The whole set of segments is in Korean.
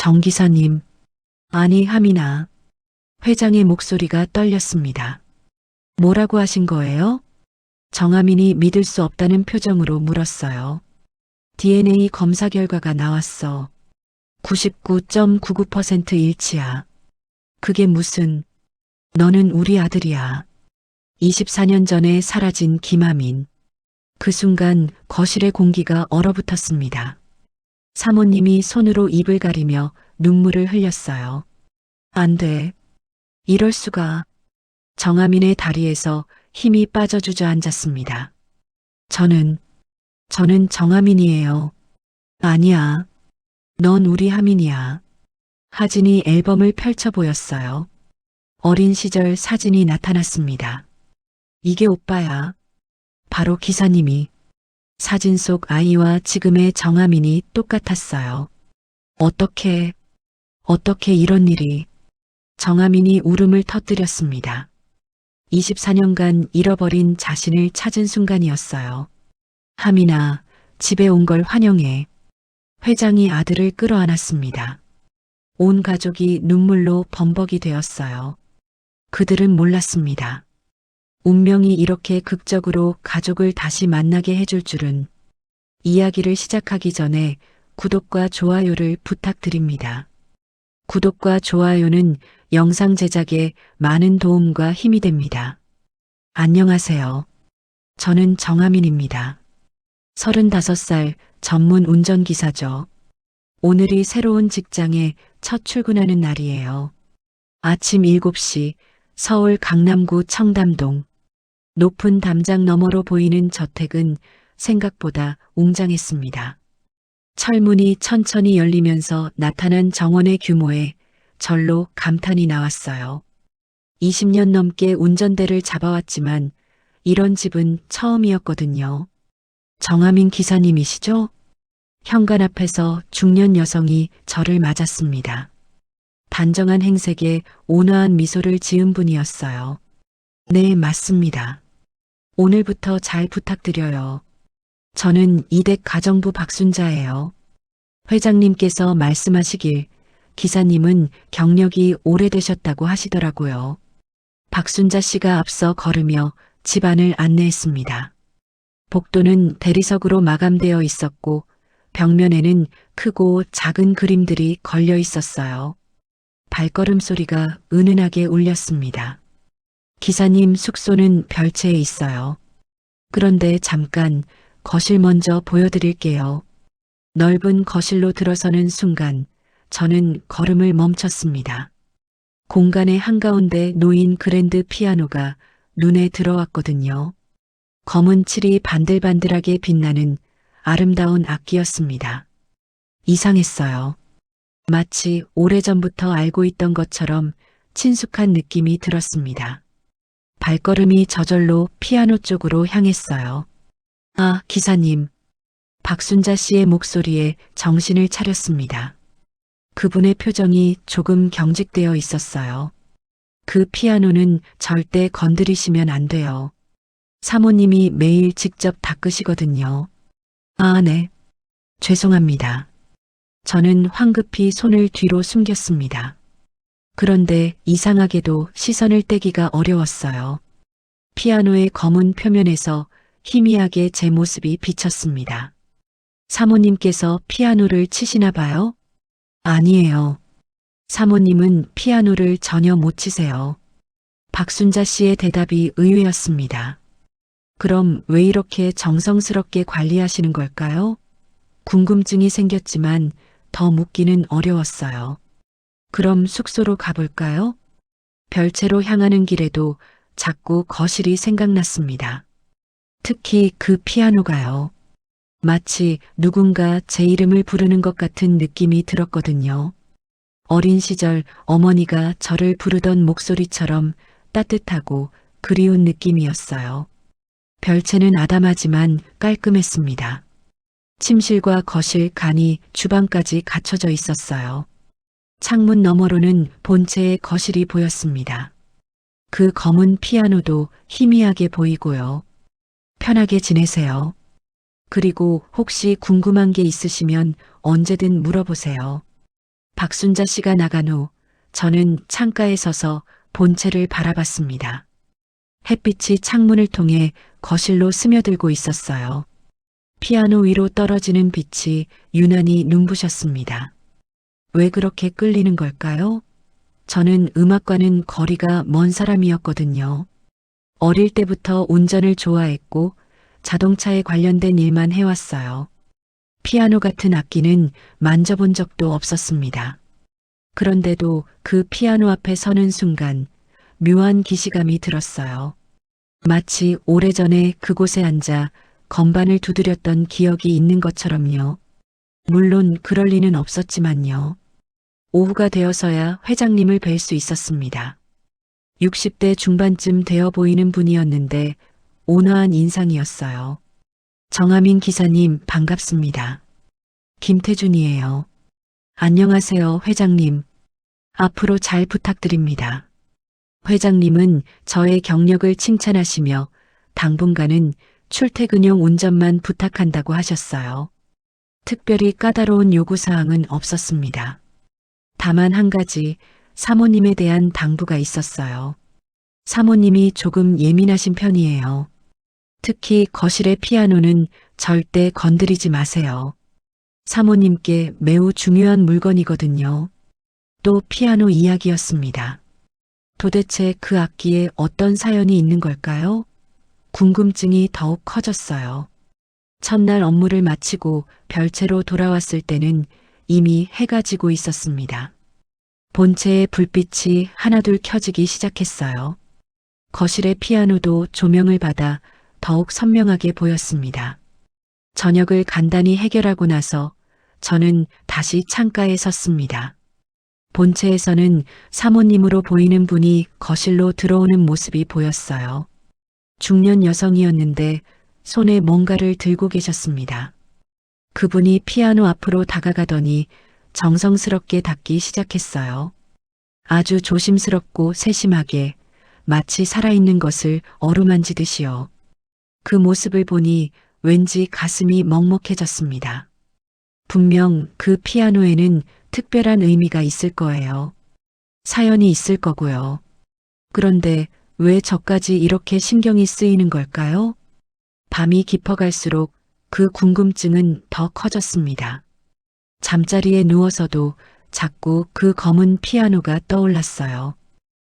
정 기사님, 아니 하민아. 회장의 목소리가 떨렸습니다. 뭐라고 하신 거예요? 정하민이 믿을 수 없다는 표정으로 물었어요. DNA 검사 결과가 나왔어. 99.99% 일치야. 그게 무슨, 너는 우리 아들이야. 24년 전에 사라진 김하민. 그 순간 거실의 공기가 얼어붙었습니다. 사모님이 손으로 입을 가리며 눈물을 흘렸어요. 안 돼. 이럴 수가. 정하민의 다리에서 힘이 빠져 주저앉았습니다. 저는 정하민이에요. 아니야. 넌 우리 하민이야. 하진이 앨범을 펼쳐 보였어요. 어린 시절 사진이 나타났습니다. 이게 오빠야. 바로 기사님이. 사진 속 아이와 지금의 정하민이 똑같았어요. 어떻게 이런 일이. 정하민이 울음을 터뜨렸습니다. 24년간 잃어버린 자신을 찾은 순간이었어요. 하민아, 집에 온 걸 환영해. 회장이 아들을 끌어안았습니다. 온 가족이 눈물로 범벅이 되었어요. 그들은 몰랐습니다. 운명이 이렇게 극적으로 가족을 다시 만나게 해줄 줄은. 이야기를 시작하기 전에 구독과 좋아요를 부탁드립니다. 구독과 좋아요는 영상 제작에 많은 도움과 힘이 됩니다. 안녕하세요. 저는 정하민입니다. 35살 전문 운전기사죠. 오늘이 새로운 직장에 첫 출근하는 날이에요. 아침 7시 서울 강남구 청담동. 높은 담장 너머로 보이는 저택은 생각보다 웅장했습니다. 철문이 천천히 열리면서 나타난 정원의 규모에 절로 감탄이 나왔어요. 20년 넘게 운전대를 잡아왔지만 이런 집은 처음이었거든요. 정하민 기사님이시죠? 현관 앞에서 중년 여성이 저를 맞았습니다. 단정한 행색에 온화한 미소를 지은 분이었어요. 네, 맞습니다. 오늘부터 잘 부탁드려요. 저는 이댁 가정부 박순자예요. 회장님께서 말씀하시길 기사님은 경력이 오래되셨다고 하시더라고요. 박순자 씨가 앞서 걸으며 집안을 안내했습니다. 복도는 대리석으로 마감되어 있었고 벽면에는 크고 작은 그림들이 걸려 있었어요. 발걸음 소리가 은은하게 울렸습니다. 기사님 숙소는 별채에 있어요. 그런데 잠깐 거실 먼저 보여드릴게요. 넓은 거실로 들어서는 순간 저는 걸음을 멈췄습니다. 공간의 한가운데 놓인 그랜드 피아노가 눈에 들어왔거든요. 검은 칠이 반들반들하게 빛나는 아름다운 악기였습니다. 이상했어요. 마치 오래전부터 알고 있던 것처럼 친숙한 느낌이 들었습니다. 발걸음이 저절로 피아노 쪽으로 향했어요. 아, 기사님. 박순자 씨의 목소리에 정신을 차렸습니다. 그분의 표정이 조금 경직되어 있었어요. 그 피아노는 절대 건드리시면 안 돼요. 사모님이 매일 직접 닦으시거든요. 아, 네. 죄송합니다. 저는 황급히 손을 뒤로 숨겼습니다. 그런데 이상하게도 시선을 떼기가 어려웠어요. 피아노의 검은 표면에서 희미하게 제 모습이 비쳤습니다. 사모님께서 피아노를 치시나 봐요? 아니에요. 사모님은 피아노를 전혀 못 치세요. 박순자 씨의 대답이 의외였습니다. 그럼 왜 이렇게 정성스럽게 관리하시는 걸까요? 궁금증이 생겼지만 더 묻기는 어려웠어요. 그럼 숙소로 가볼까요? 별채로 향하는 길에도 자꾸 거실이 생각났습니다. 특히 그 피아노가요. 마치 누군가 제 이름을 부르는 것 같은 느낌이 들었거든요. 어린 시절 어머니가 저를 부르던 목소리처럼 따뜻하고 그리운 느낌이었어요. 별채는 아담하지만 깔끔했습니다. 침실과 거실, 간이 주방까지 갖춰져 있었어요. 창문 너머로는 본체의 거실이 보였습니다. 그 검은 피아노도 희미하게 보이고요. 편하게 지내세요. 그리고 혹시 궁금한 게 있으시면 언제든 물어보세요. 박순자 씨가 나간 후 저는 창가에 서서 본체를 바라봤습니다. 햇빛이 창문을 통해 거실로 스며들고 있었어요. 피아노 위로 떨어지는 빛이 유난히 눈부셨습니다. 왜 그렇게 끌리는 걸까요? 저는 음악과는 거리가 먼 사람이었거든요. 어릴 때부터 운전을 좋아했고 자동차에 관련된 일만 해왔어요. 피아노 같은 악기는 만져본 적도 없었습니다. 그런데도 그 피아노 앞에 서는 순간 묘한 기시감이 들었어요. 마치 오래전에 그곳에 앉아 건반을 두드렸던 기억이 있는 것처럼요. 물론 그럴 리는 없었지만요. 오후가 되어서야 회장님을 뵐 수 있었습니다. 60대 중반쯤 되어 보이는 분이었는데 온화한 인상이었어요. 정하민 기사님 반갑습니다. 김태준이에요. 안녕하세요, 회장님. 앞으로 잘 부탁드립니다. 회장님은 저의 경력을 칭찬하시며 당분간은 출퇴근용 운전만 부탁한다고 하셨어요. 특별히 까다로운 요구사항은 없었습니다. 다만 한 가지 사모님에 대한 당부가 있었어요. 사모님이 조금 예민하신 편이에요. 특히 거실의 피아노는 절대 건드리지 마세요. 사모님께 매우 중요한 물건이거든요. 또 피아노 이야기였습니다. 도대체 그 악기에 어떤 사연이 있는 걸까요? 궁금증이 더욱 커졌어요. 첫날 업무를 마치고 별채로 돌아왔을 때는 이미 해가 지고 있었습니다. 본체의 불빛이 하나둘 켜지기 시작했어요. 거실의 피아노도 조명을 받아 더욱 선명하게 보였습니다. 저녁을 간단히 해결하고 나서 저는 다시 창가에 섰습니다. 본체에서는 사모님으로 보이는 분이 거실로 들어오는 모습이 보였어요. 중년 여성이었는데 손에 뭔가를 들고 계셨습니다. 그분이 피아노 앞으로 다가가더니 정성스럽게 닦기 시작했어요. 아주 조심스럽고 세심하게 마치 살아있는 것을 어루만지듯이요. 그 모습을 보니 왠지 가슴이 먹먹해졌습니다. 분명 그 피아노에는 특별한 의미가 있을 거예요. 사연이 있을 거고요. 그런데 왜 저까지 이렇게 신경이 쓰이는 걸까요? 밤이 깊어갈수록 그 궁금증은 더 커졌습니다. 잠자리에 누워서도 자꾸 그 검은 피아노가 떠올랐어요.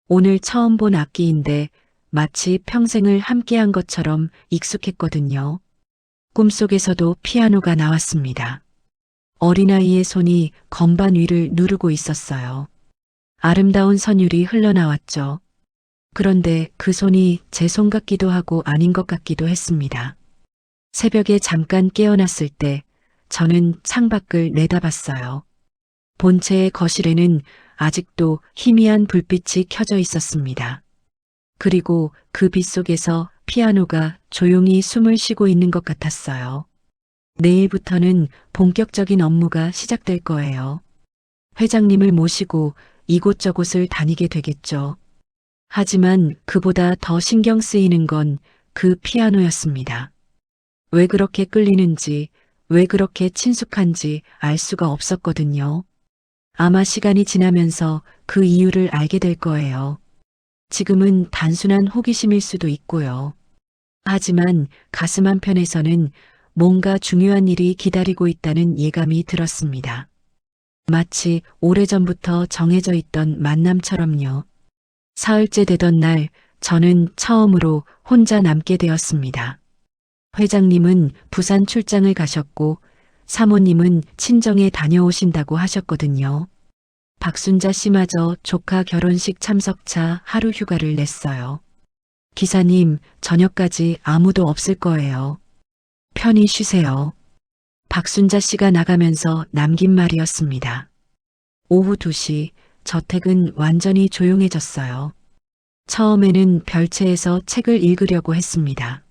오늘 처음 본 악기인데 마치 평생을 함께한 것처럼 익숙했거든요. 꿈속에서도 피아노가 나왔습니다. 어린아이의 손이 건반 위를 누르고 있었어요. 아름다운 선율이 흘러나왔죠. 그런데 그 손이 제 손 같기도 하고 아닌 것 같기도 했습니다. 새벽에 잠깐 깨어났을 때 저는 창밖을 내다봤어요. 본체의 거실에는 아직도 희미한 불빛이 켜져 있었습니다. 그리고 그 빛 속에서 피아노가 조용히 숨을 쉬고 있는 것 같았어요. 내일부터는 본격적인 업무가 시작될 거예요. 회장님을 모시고 이곳저곳을 다니게 되겠죠. 하지만 그보다 더 신경 쓰이는 건 그 피아노였습니다. 왜 그렇게 끌리는지, 왜 그렇게 친숙한지 알 수가 없었거든요. 아마 시간이 지나면서 그 이유를 알게 될 거예요. 지금은 단순한 호기심일 수도 있고요. 하지만 가슴 한편에서는 뭔가 중요한 일이 기다리고 있다는 예감이 들었습니다. 마치 오래전부터 정해져 있던 만남처럼요. 사흘째 되던 날 저는 처음으로 혼자 남게 되었습니다. 회장님은 부산 출장을 가셨고 사모님은 친정에 다녀오신다고 하셨거든요. 박순자 씨마저 조카 결혼식 참석차 하루 휴가를 냈어요. 기사님, 저녁까지 아무도 없을 거예요. 편히 쉬세요. 박순자 씨가 나가면서 남긴 말이었습니다. 오후 2시 저택은 완전히 조용해졌어요. 처음에는 별채에서 책을 읽으려고 했습니다.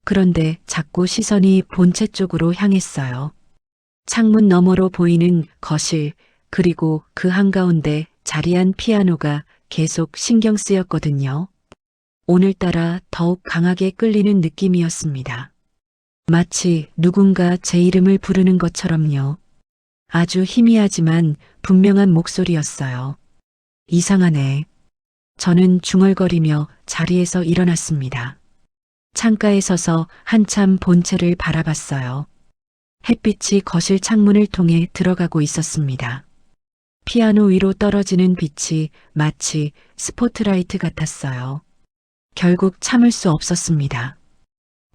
그런데 자꾸 시선이 본체 쪽으로 향했어요. 창문 너머로 보이는 거실, 그리고 그 한가운데 자리한 피아노가 계속 신경 쓰였거든요. 오늘따라 더욱 강하게 끌리는 느낌이었습니다. 마치 누군가 제 이름을 부르는 것처럼요. 아주 희미하지만 분명한 목소리였어요. 이상하네. 저는 중얼거리며 자리에서 일어났습니다. 창가에 서서 한참 본체를 바라봤어요. 햇빛이 거실 창문을 통해 들어가고 있었습니다. 피아노 위로 떨어지는 빛이 마치 스포트라이트 같았어요. 결국 참을 수 없었습니다.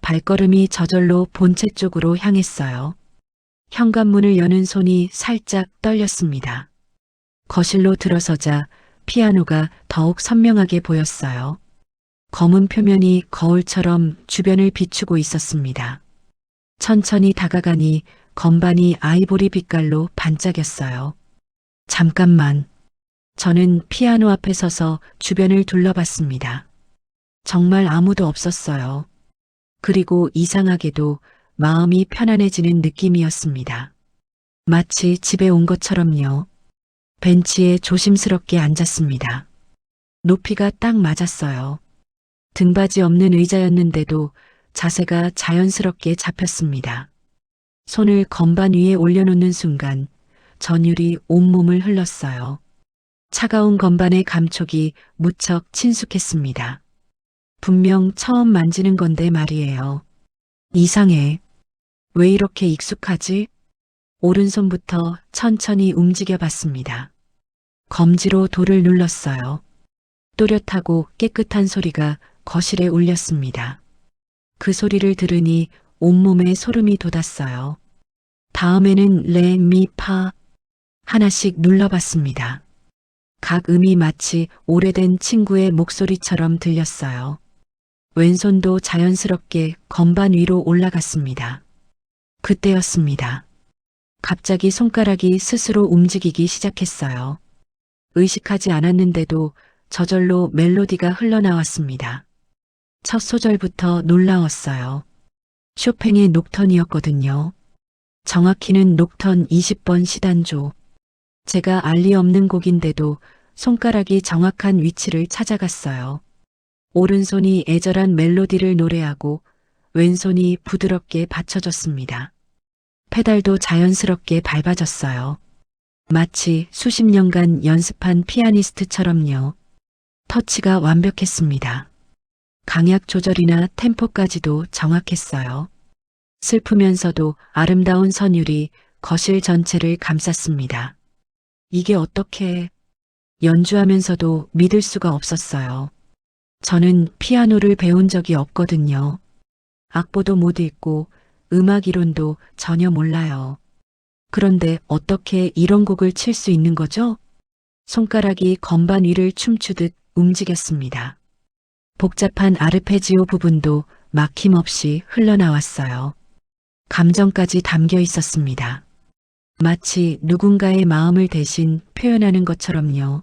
발걸음이 저절로 본체 쪽으로 향했어요. 현관문을 여는 손이 살짝 떨렸습니다. 거실로 들어서자 피아노가 더욱 선명하게 보였어요. 검은 표면이 거울처럼 주변을 비추고 있었습니다. 천천히 다가가니 건반이 아이보리 빛깔로 반짝였어요. 잠깐만. 저는 피아노 앞에 서서 주변을 둘러봤습니다. 정말 아무도 없었어요. 그리고 이상하게도 마음이 편안해지는 느낌이었습니다. 마치 집에 온 것처럼요. 벤치에 조심스럽게 앉았습니다. 높이가 딱 맞았어요. 등받이 없는 의자였는데도 자세가 자연스럽게 잡혔습니다. 손을 건반 위에 올려놓는 순간 전율이 온몸을 흘렀어요. 차가운 건반의 감촉이 무척 친숙했습니다. 분명 처음 만지는 건데 말이에요. 이상해. 왜 이렇게 익숙하지? 오른손부터 천천히 움직여 봤습니다. 검지로 돌을 눌렀어요. 또렷하고 깨끗한 소리가 거실에 울렸습니다. 그 소리를 들으니 온몸에 소름이 돋았어요. 다음에는 레, 미, 파 하나씩 눌러봤습니다. 각 음이 마치 오래된 친구의 목소리처럼 들렸어요. 왼손도 자연스럽게 건반 위로 올라갔습니다. 그때였습니다. 갑자기 손가락이 스스로 움직이기 시작했어요. 의식하지 않았는데도 저절로 멜로디가 흘러나왔습니다. 첫 소절부터 놀라웠어요. 쇼팽의 녹턴이었거든요. 정확히는 녹턴 20번 시단조. 제가 알 리 없는 곡인데도 손가락이 정확한 위치를 찾아갔어요. 오른손이 애절한 멜로디를 노래하고 왼손이 부드럽게 받쳐줬습니다. 페달도 자연스럽게 밟아졌어요. 마치 수십 년간 연습한 피아니스트처럼요. 터치가 완벽했습니다. 강약 조절이나 템포까지도 정확했어요. 슬프면서도 아름다운 선율이 거실 전체를 감쌌습니다. 이게 어떻게 연주하면서도 믿을 수가 없었어요. 저는 피아노를 배운 적이 없거든요. 악보도 못 읽고 음악 이론도 전혀 몰라요. 그런데 어떻게 이런 곡을 칠 수 있는 거죠? 손가락이 건반 위를 춤추듯 움직였습니다. 복잡한 아르페지오 부분도 막힘없이 흘러나왔어요. 감정까지 담겨 있었습니다. 마치 누군가의 마음을 대신 표현하는 것처럼요.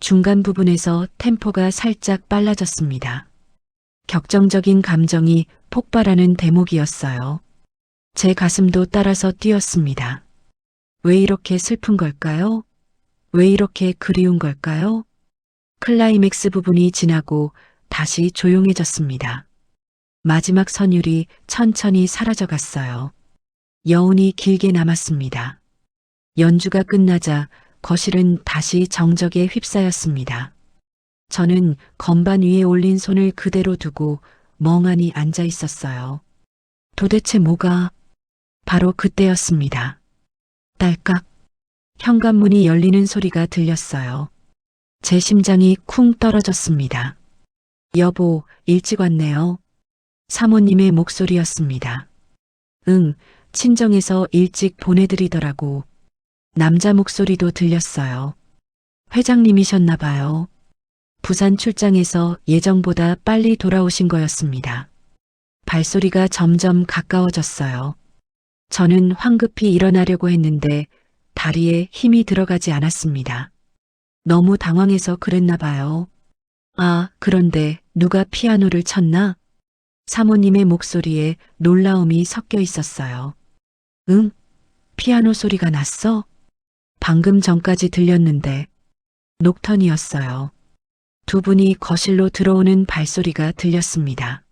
중간 부분에서 템포가 살짝 빨라졌습니다. 격정적인 감정이 폭발하는 대목이었어요. 제 가슴도 따라서 뛰었습니다. 왜 이렇게 슬픈 걸까요? 왜 이렇게 그리운 걸까요? 클라이맥스 부분이 지나고 다시 조용해졌습니다. 마지막 선율이 천천히 사라져갔어요. 여운이 길게 남았습니다. 연주가 끝나자 거실은 다시 정적에 휩싸였습니다. 저는 건반 위에 올린 손을 그대로 두고 멍하니 앉아 있었어요. 도대체 뭐가? 바로 그때였습니다. 딸깍. 현관문이 열리는 소리가 들렸어요. 제 심장이 쿵 떨어졌습니다. 여보, 일찍 왔네요. 사모님의 목소리였습니다. 응, 친정에서 일찍 보내드리더라고. 남자 목소리도 들렸어요. 회장님이셨나 봐요. 부산 출장에서 예정보다 빨리 돌아오신 거였습니다. 발소리가 점점 가까워졌어요. 저는 황급히 일어나려고 했는데 다리에 힘이 들어가지 않았습니다. 너무 당황해서 그랬나 봐요. 아, 그런데 누가 피아노를 쳤나? 사모님의 목소리에 놀라움이 섞여 있었어요. 응? 피아노 소리가 났어? 방금 전까지 들렸는데 녹턴이었어요. 두 분이 거실로 들어오는 발소리가 들렸습니다.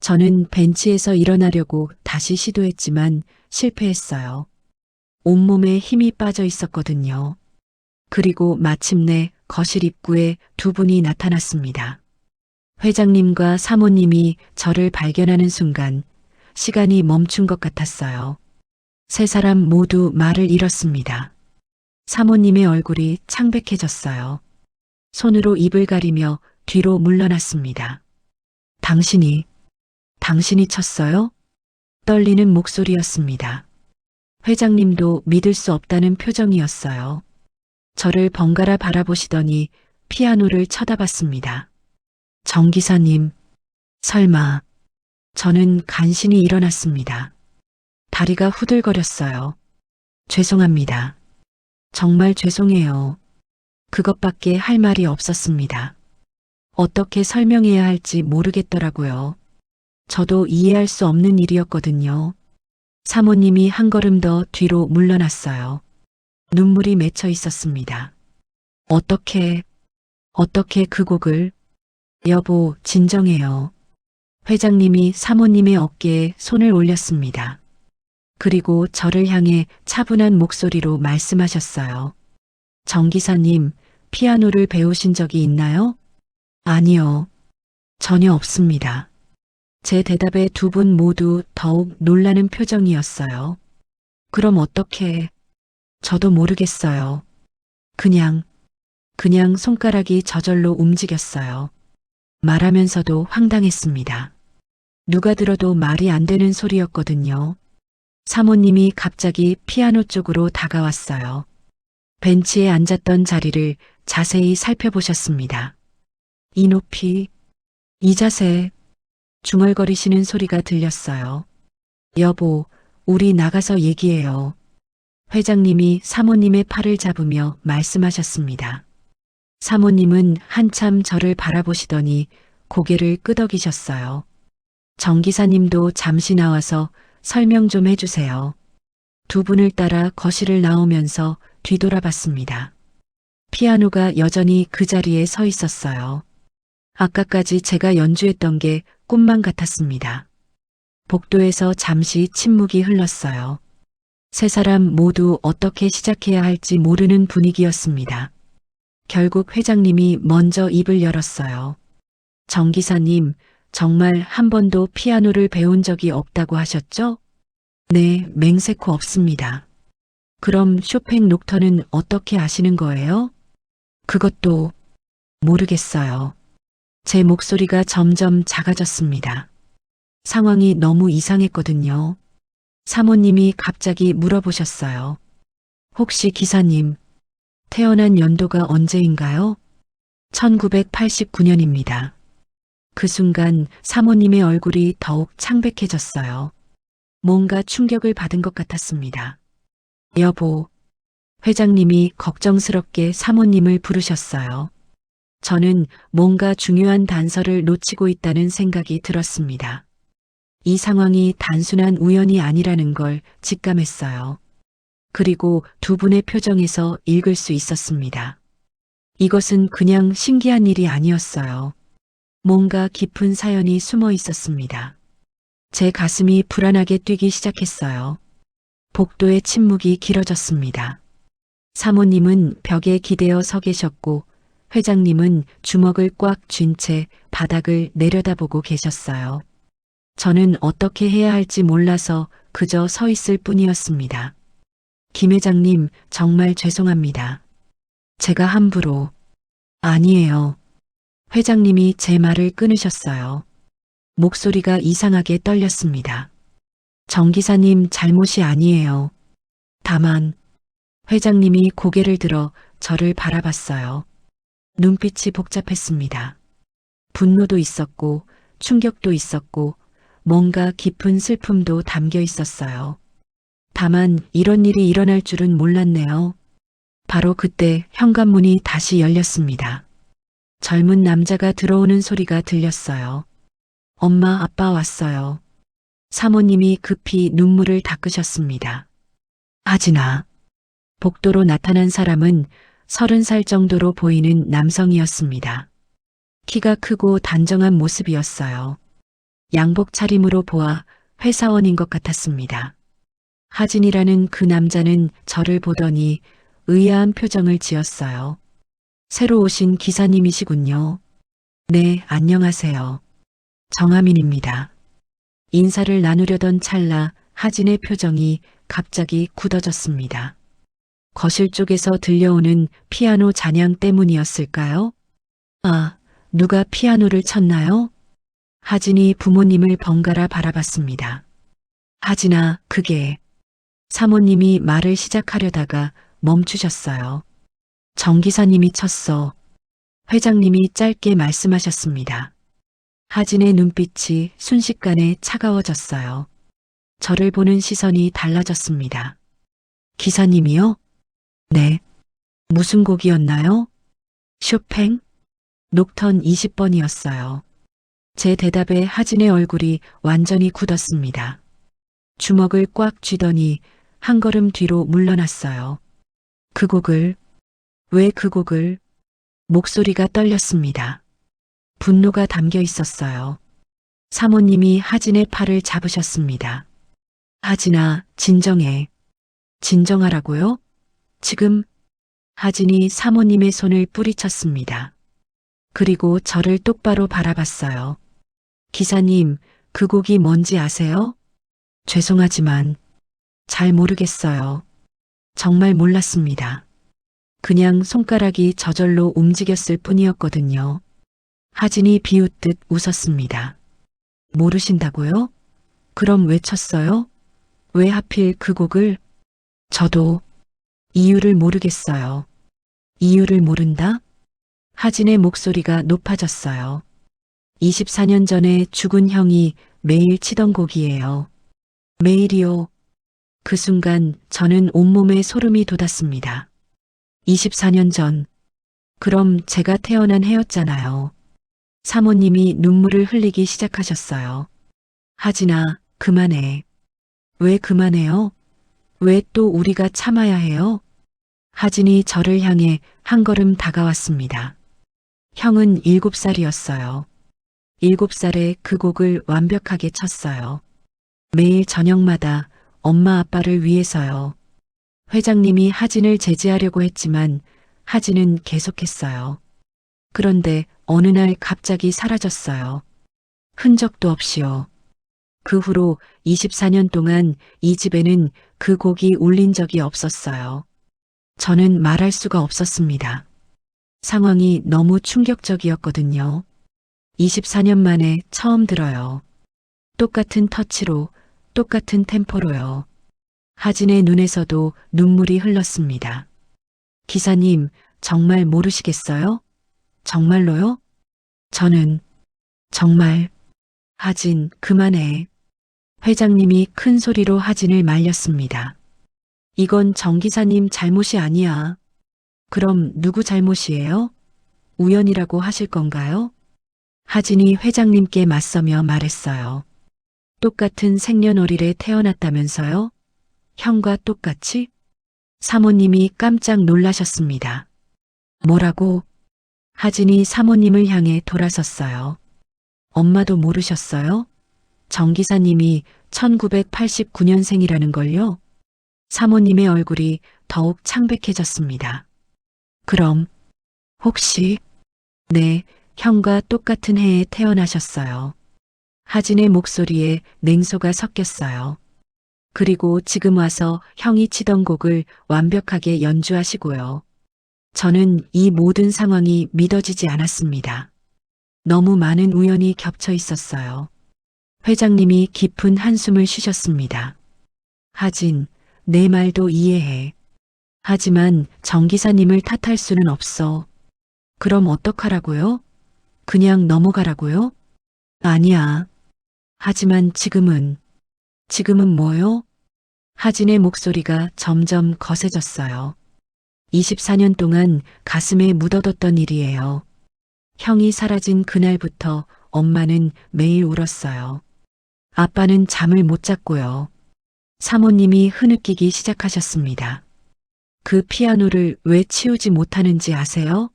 저는 벤치에서 일어나려고 다시 시도했지만 실패했어요. 온몸에 힘이 빠져 있었거든요. 그리고 마침내 거실 입구에 두 분이 나타났습니다. 회장님과 사모님이 저를 발견하는 순간 시간이 멈춘 것 같았어요. 세 사람 모두 말을 잃었습니다. 사모님의 얼굴이 창백해졌어요. 손으로 입을 가리며 뒤로 물러났습니다. 당신이 쳤어요? 떨리는 목소리였습니다. 회장님도 믿을 수 없다는 표정이었어요. 저를 번갈아 바라보시더니 피아노를 쳐다봤습니다. 정 기사님, 설마. 저는 간신히 일어났습니다. 다리가 후들거렸어요. 죄송합니다. 정말 죄송해요. 그것밖에 할 말이 없었습니다. 어떻게 설명해야 할지 모르겠더라고요. 저도 이해할 수 없는 일이었거든요. 사모님이 한 걸음 더 뒤로 물러났어요. 눈물이 맺혀 있었습니다. 어떻게 그 곡을? 여보, 진정해요. 회장님이 사모님의 어깨에 손을 올렸습니다. 그리고 저를 향해 차분한 목소리로 말씀하셨어요. 정 기사님, 피아노를 배우신 적이 있나요? 아니요. 전혀 없습니다. 제 대답에 두 분 모두 더욱 놀라는 표정이었어요. 그럼 어떻게? 저도 모르겠어요. 그냥 손가락이 저절로 움직였어요. 말하면서도 황당했습니다. 누가 들어도 말이 안 되는 소리였거든요. 사모님이 갑자기 피아노 쪽으로 다가왔어요. 벤치에 앉았던 자리를 자세히 살펴보셨습니다. 이 높이, 이 자세, 중얼거리시는 소리가 들렸어요. 여보, 우리 나가서 얘기해요. 회장님이 사모님의 팔을 잡으며 말씀하셨습니다. 사모님은 한참 저를 바라보시더니 고개를 끄덕이셨어요. 정 기사님도 잠시 나와서 설명 좀 해주세요. 두 분을 따라 거실을 나오면서 뒤돌아봤습니다. 피아노가 여전히 그 자리에 서 있었어요. 아까까지 제가 연주했던 게 꿈만 같았습니다. 복도에서 잠시 침묵이 흘렀어요. 세 사람 모두 어떻게 시작해야 할지 모르는 분위기였습니다. 결국 회장님이 먼저 입을 열었어요. 정 기사님, 정말 한 번도 피아노를 배운 적이 없다고 하셨죠? 네, 맹세코 없습니다. 그럼 쇼팽 녹턴은 어떻게 아시는 거예요? 그것도 모르겠어요. 제 목소리가 점점 작아졌습니다. 상황이 너무 이상했거든요. 사모님이 갑자기 물어보셨어요. 혹시 기사님, 태어난 연도가 언제인가요? 1989년입니다. 그 순간 사모님의 얼굴이 더욱 창백해졌어요. 뭔가 충격을 받은 것 같았습니다. 여보, 회장님이 걱정스럽게 사모님을 부르셨어요. 저는 뭔가 중요한 단서를 놓치고 있다는 생각이 들었습니다. 이 상황이 단순한 우연이 아니라는 걸 직감했어요. 그리고 두 분의 표정에서 읽을 수 있었습니다. 이것은 그냥 신기한 일이 아니었어요. 뭔가 깊은 사연이 숨어 있었습니다. 제 가슴이 불안하게 뛰기 시작했어요. 복도의 침묵이 길어졌습니다. 사모님은 벽에 기대어 서 계셨고 회장님은 주먹을 꽉 쥔 채 바닥을 내려다보고 계셨어요. 저는 어떻게 해야 할지 몰라서 그저 서 있을 뿐이었습니다. 김 회장님, 정말 죄송합니다. 제가 함부로. 아니에요. 회장님이 제 말을 끊으셨어요. 목소리가 이상하게 떨렸습니다. 정 기사님 잘못이 아니에요. 다만, 회장님이 고개를 들어 저를 바라봤어요. 눈빛이 복잡했습니다. 분노도 있었고, 충격도 있었고, 뭔가 깊은 슬픔도 담겨 있었어요. 다만 이런 일이 일어날 줄은 몰랐네요. 바로 그때 현관문이 다시 열렸습니다. 젊은 남자가 들어오는 소리가 들렸어요. 엄마, 아빠 왔어요. 사모님이 급히 눈물을 닦으셨습니다. 하진아. 복도로 나타난 사람은 30살 정도로 보이는 남성이었습니다. 키가 크고 단정한 모습이었어요. 양복 차림으로 보아 회사원인 것 같았습니다. 하진이라는 그 남자는 저를 보더니 의아한 표정을 지었어요. 새로 오신 기사님이시군요. 네, 안녕하세요. 정하민입니다. 인사를 나누려던 찰나 하진의 표정이 갑자기 굳어졌습니다. 거실 쪽에서 들려오는 피아노 잔향 때문이었을까요? 아, 누가 피아노를 쳤나요? 하진이 부모님을 번갈아 바라봤습니다. 하진아, 그게 사모님이 말을 시작하려다가 멈추셨어요. 정 기사님이 쳤어. 회장님이 짧게 말씀하셨습니다. 하진의 눈빛이 순식간에 차가워졌어요. 저를 보는 시선이 달라졌습니다. 기사님이요? 네. 무슨 곡이었나요? 쇼팽? 녹턴 20번이었어요. 제 대답에 하진의 얼굴이 완전히 굳었습니다. 주먹을 꽉 쥐더니 한 걸음 뒤로 물러났어요. 그 곡을, 왜 그 곡을? 목소리가 떨렸습니다. 분노가 담겨 있었어요. 사모님이 하진의 팔을 잡으셨습니다. 하진아, 진정해. 진정하라고요? 지금 하진이 사모님의 손을 뿌리쳤습니다. 그리고 저를 똑바로 바라봤어요. 기사님, 그 곡이 뭔지 아세요? 죄송하지만 잘 모르겠어요. 정말 몰랐습니다. 그냥 손가락이 저절로 움직였을 뿐이었거든요. 하진이 비웃듯 웃었습니다. 모르신다고요? 그럼 왜 쳤어요? 왜 하필 그 곡을? 저도 이유를 모르겠어요. 이유를 모른다? 하진의 목소리가 높아졌어요. 24년 전에 죽은 형이 매일 치던 곡이에요. 매일이요. 그 순간 저는 온몸에 소름이 돋았습니다. 24년 전. 그럼 제가 태어난 해였잖아요. 사모님이 눈물을 흘리기 시작하셨어요. 하진아, 그만해. 왜 그만해요? 왜 또 우리가 참아야 해요? 하진이 저를 향해 한 걸음 다가왔습니다. 형은 7살이었어요. 7살에 그 곡을 완벽하게 쳤어요. 매일 저녁마다 엄마 아빠를 위해서요. 회장님이 하진을 제지하려고 했지만 하진은 계속했어요. 그런데 어느 날 갑자기 사라졌어요. 흔적도 없이요. 그 후로 24년 동안 이 집에는 그 곡이 울린 적이 없었어요. 저는 말할 수가 없었습니다. 상황이 너무 충격적이었거든요. 24년 만에 처음 들어요. 똑같은 터치로, 똑같은 템포로요. 하진의 눈에서도 눈물이 흘렀습니다. 기사님, 정말 모르시겠어요? 정말로요? 저는 정말 하진, 그만해. 회장님이 큰 소리로 하진을 말렸습니다. 이건 정 기사님 잘못이 아니야. 그럼 누구 잘못이에요? 우연이라고 하실 건가요? 하진이 회장님께 맞서며 말했어요. 똑같은 생년월일에 태어났다면서요? 형과 똑같이? 사모님이 깜짝 놀라셨습니다. 뭐라고? 하진이 사모님을 향해 돌아섰어요. 엄마도 모르셨어요? 정 기사님이 1989년생이라는 걸요? 사모님의 얼굴이 더욱 창백해졌습니다. 그럼 혹시 네, 형과 똑같은 해에 태어나셨어요. 하진의 목소리에 냉소가 섞였어요. 그리고 지금 와서 형이 치던 곡을 완벽하게 연주하시고요. 저는 이 모든 상황이 믿어지지 않았습니다. 너무 많은 우연이 겹쳐 있었어요. 회장님이 깊은 한숨을 쉬셨습니다. 하진, 내 말도 이해해. 하지만 정 기사님을 탓할 수는 없어. 그럼 어떡하라고요? 그냥 넘어가라고요? 아니야. 하지만 지금은 뭐요? 하진의 목소리가 점점 거세졌어요. 24년 동안 가슴에 묻어뒀던 일이에요. 형이 사라진 그날부터 엄마는 매일 울었어요. 아빠는 잠을 못 잤고요. 사모님이 흐느끼기 시작하셨습니다. 그 피아노를 왜 치우지 못하는지 아세요?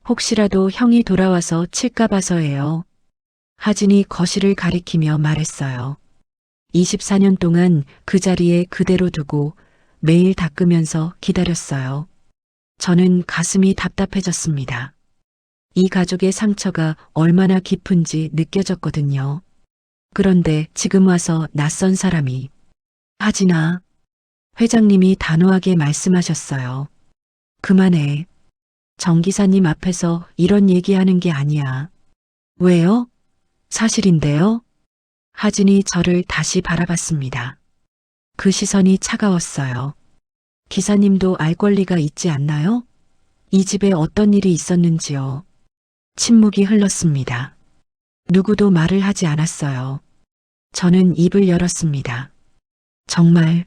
혹시라도 형이 돌아와서 칠까 봐서예요. 하진이 거실을 가리키며 말했어요. 24년 동안 그 자리에 그대로 두고 매일 닦으면서 기다렸어요. 저는 가슴이 답답해졌습니다. 이 가족의 상처가 얼마나 깊은지 느껴졌거든요. 그런데 지금 와서 낯선 사람이 하진아, 회장님이 단호하게 말씀하셨어요. 그만해. 정 기사님 앞에서 이런 얘기하는 게 아니야. 왜요? 사실인데요. 하진이 저를 다시 바라봤습니다. 그 시선이 차가웠어요. 기사님도 알 권리가 있지 않나요? 이 집에 어떤 일이 있었는지요. 침묵이 흘렀습니다. 누구도 말을 하지 않았어요. 저는 입을 열었습니다. 정말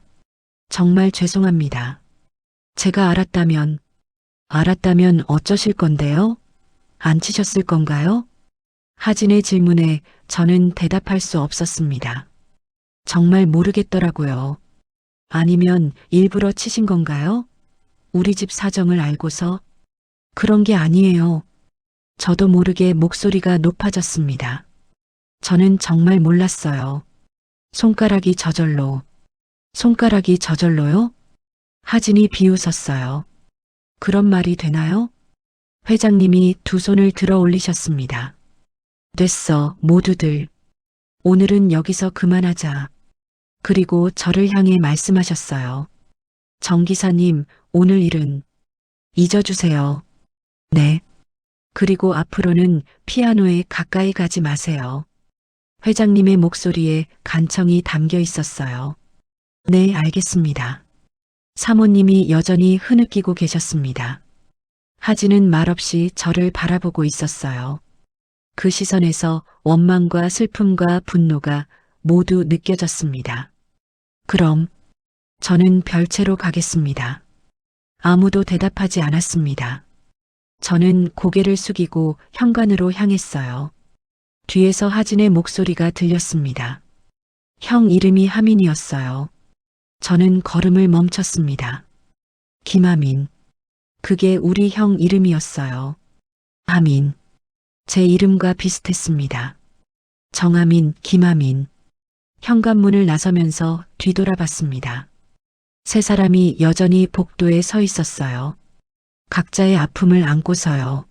죄송합니다. 제가 알았다면 어쩌실 건데요? 안 치셨을 건가요? 하진의 질문에 저는 대답할 수 없었습니다. 정말 모르겠더라고요. 아니면 일부러 치신 건가요? 우리 집 사정을 알고서? 그런 게 아니에요. 저도 모르게 목소리가 높아졌습니다. 저는 정말 몰랐어요. 손가락이 저절로요? 하진이 비웃었어요. 그런 말이 되나요? 회장님이 두 손을 들어 올리셨습니다. 됐어, 모두들. 오늘은 여기서 그만하자. 그리고 저를 향해 말씀하셨어요. 정 기사님, 오늘 일은 잊어주세요. 네. 그리고 앞으로는 피아노에 가까이 가지 마세요. 회장님의 목소리에 간청이 담겨 있었어요. 네, 알겠습니다. 사모님이 여전히 흐느끼고 계셨습니다. 하진은 말없이 저를 바라보고 있었어요. 그 시선에서 원망과 슬픔과 분노가 모두 느껴졌습니다. 그럼 저는 별채로 가겠습니다. 아무도 대답하지 않았습니다. 저는 고개를 숙이고 현관으로 향했어요. 뒤에서 하진의 목소리가 들렸습니다. 형 이름이 하민이었어요. 저는 걸음을 멈췄습니다. 김하민. 그게 우리 형 이름이었어요. 하민. 제 이름과 비슷했습니다. 정하민, 김하민. 현관문을 나서면서 뒤돌아봤습니다. 세 사람이 여전히 복도에 서 있었어요. 각자의 아픔을 안고서요.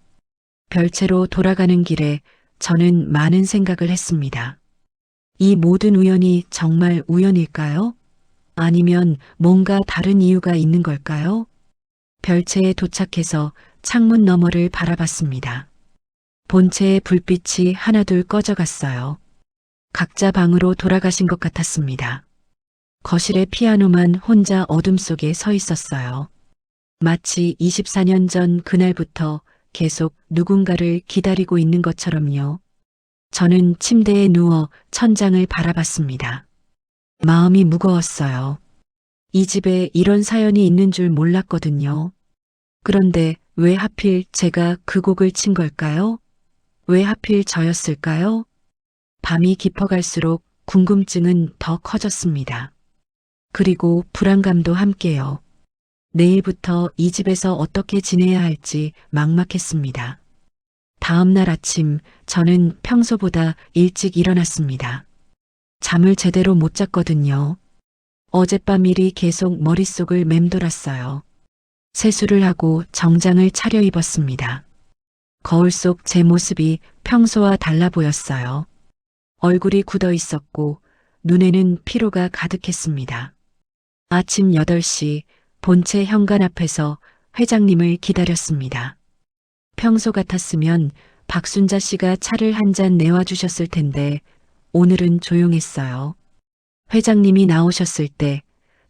별채로 돌아가는 길에 저는 많은 생각을 했습니다. 이 모든 우연이 정말 우연일까요? 아니면 뭔가 다른 이유가 있는 걸까요? 별채에 도착해서 창문 너머를 바라봤습니다. 본체의 불빛이 하나둘 꺼져갔어요. 각자 방으로 돌아가신 것 같았습니다. 거실의 피아노만 혼자 어둠 속에 서 있었어요. 마치 24년 전 그날부터 계속 누군가를 기다리고 있는 것처럼요. 저는 침대에 누워 천장을 바라봤습니다. 마음이 무거웠어요. 이 집에 이런 사연이 있는 줄 몰랐거든요. 그런데 왜 하필 제가 그 곡을 친 걸까요? 왜 하필 저였을까요? 밤이 깊어갈수록 궁금증은 더 커졌습니다. 그리고 불안감도 함께요. 내일부터 이 집에서 어떻게 지내야 할지 막막했습니다. 다음 날 아침 저는 평소보다 일찍 일어났습니다. 잠을 제대로 못 잤거든요. 어젯밤 일이 계속 머릿속을 맴돌았어요. 세수를 하고 정장을 차려입었습니다. 거울 속 제 모습이 평소와 달라 보였어요. 얼굴이 굳어 있었고 눈에는 피로가 가득했습니다. 아침 8시 본체 현관 앞에서 회장님을 기다렸습니다. 평소 같았으면 박순자 씨가 차를 한 잔 내와 주셨을 텐데 오늘은 조용했어요. 회장님이 나오셨을 때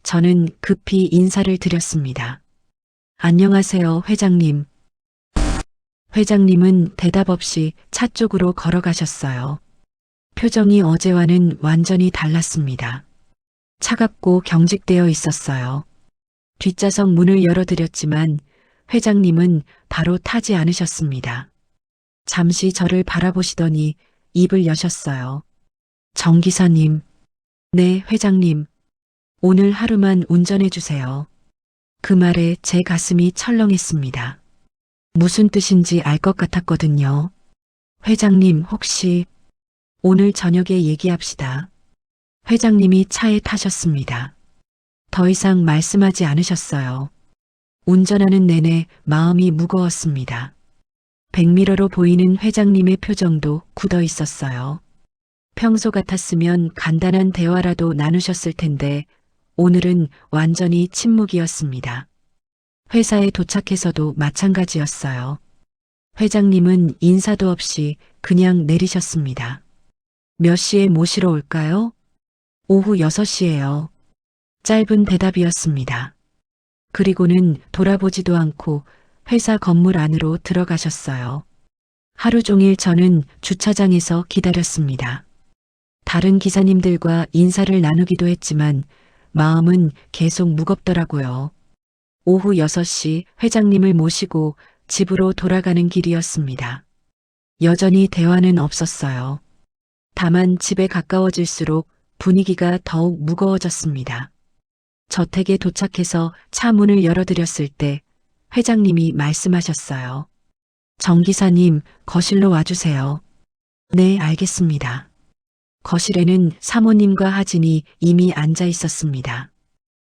저는 급히 인사를 드렸습니다. 안녕하세요, 회장님. 회장님은 대답 없이 차 쪽으로 걸어가셨어요. 표정이 어제와는 완전히 달랐습니다. 차갑고 경직되어 있었어요. 뒷좌석 문을 열어드렸지만 회장님은 바로 타지 않으셨습니다. 잠시 저를 바라보시더니 입을 여셨어요. 정 기사님. 네, 회장님. 오늘 하루만 운전해 주세요. 그 말에 제 가슴이 철렁했습니다. 무슨 뜻인지 알 것 같았거든요. 회장님, 혹시 오늘 저녁에 얘기합시다. 회장님이 차에 타셨습니다. 더 이상 말씀하지 않으셨어요. 운전하는 내내 마음이 무거웠습니다. 백미러로 보이는 회장님의 표정도 굳어 있었어요. 평소 같았으면 간단한 대화라도 나누셨을 텐데 오늘은 완전히 침묵이었습니다. 회사에 도착해서도 마찬가지였어요. 회장님은 인사도 없이 그냥 내리셨습니다. 몇 시에 모시러 올까요? 오후 6시예요. 짧은 대답이었습니다. 그리고는 돌아보지도 않고 회사 건물 안으로 들어가셨어요. 하루 종일 저는 주차장에서 기다렸습니다. 다른 기사님들과 인사를 나누기도 했지만 마음은 계속 무겁더라고요. 오후 6시 회장님을 모시고 집으로 돌아가는 길이었습니다. 여전히 대화는 없었어요. 다만 집에 가까워질수록 분위기가 더욱 무거워졌습니다. 저택에 도착해서 차 문을 열어드렸을 때 회장님이 말씀하셨어요. 정 기사님, 거실로 와주세요. 네, 알겠습니다. 거실에는 사모님과 하진이 이미 앉아 있었습니다.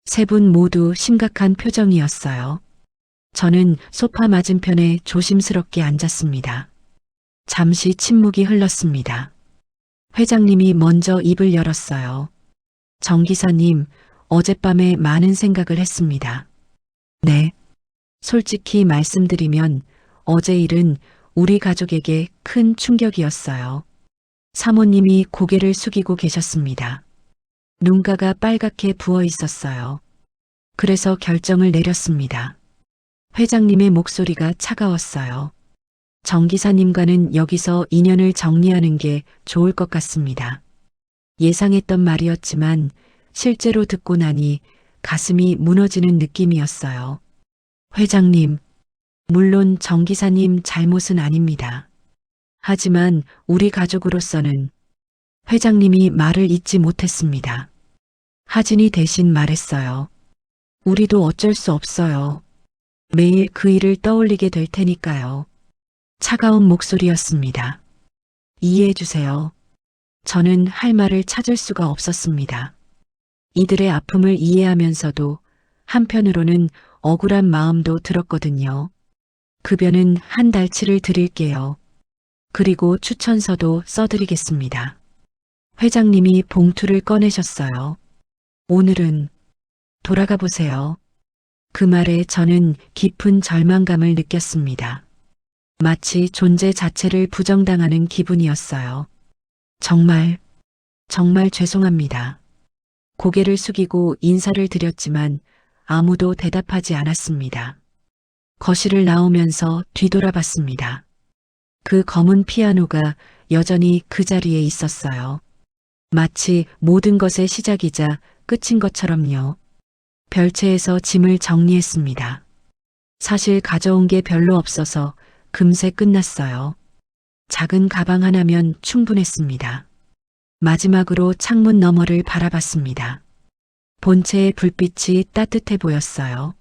세 분 모두 심각한 표정이었어요. 저는 소파 맞은편에 조심스럽게 앉았습니다. 잠시 침묵이 흘렀습니다. 회장님이 먼저 입을 열었어요. 정 기사님, 어젯밤에 많은 생각을 했습니다. 네. 솔직히 말씀드리면 어제 일은 우리 가족에게 큰 충격이었어요. 사모님이 고개를 숙이고 계셨습니다. 눈가가 빨갛게 부어 있었어요. 그래서 결정을 내렸습니다. 회장님의 목소리가 차가웠어요. 정 기사님과는 여기서 인연을 정리하는 게 좋을 것 같습니다. 예상했던 말이었지만 실제로 듣고 나니 가슴이 무너지는 느낌이었어요. 회장님, 물론 정 기사님 잘못은 아닙니다. 하지만 우리 가족으로서는 회장님이 말을 잇지 못했습니다. 하진이 대신 말했어요. 우리도 어쩔 수 없어요. 매일 그 일을 떠올리게 될 테니까요. 차가운 목소리였습니다. 이해해 주세요. 저는 할 말을 찾을 수가 없었습니다. 이들의 아픔을 이해하면서도 한편으로는 억울한 마음도 들었거든요. 급여는 한 달치를 드릴게요. 그리고 추천서도 써드리겠습니다. 회장님이 봉투를 꺼내셨어요. 오늘은 돌아가 보세요. 그 말에 저는 깊은 절망감을 느꼈습니다. 마치 존재 자체를 부정당하는 기분이었어요. 정말 죄송합니다. 고개를 숙이고 인사를 드렸지만 아무도 대답하지 않았습니다. 거실을 나오면서 뒤돌아봤습니다. 그 검은 피아노가 여전히 그 자리에 있었어요. 마치 모든 것의 시작이자 끝인 것처럼요. 별채에서 짐을 정리했습니다. 사실 가져온 게 별로 없어서 금세 끝났어요. 작은 가방 하나면 충분했습니다. 마지막으로 창문 너머를 바라봤습니다. 본체의 불빛이 따뜻해 보였어요.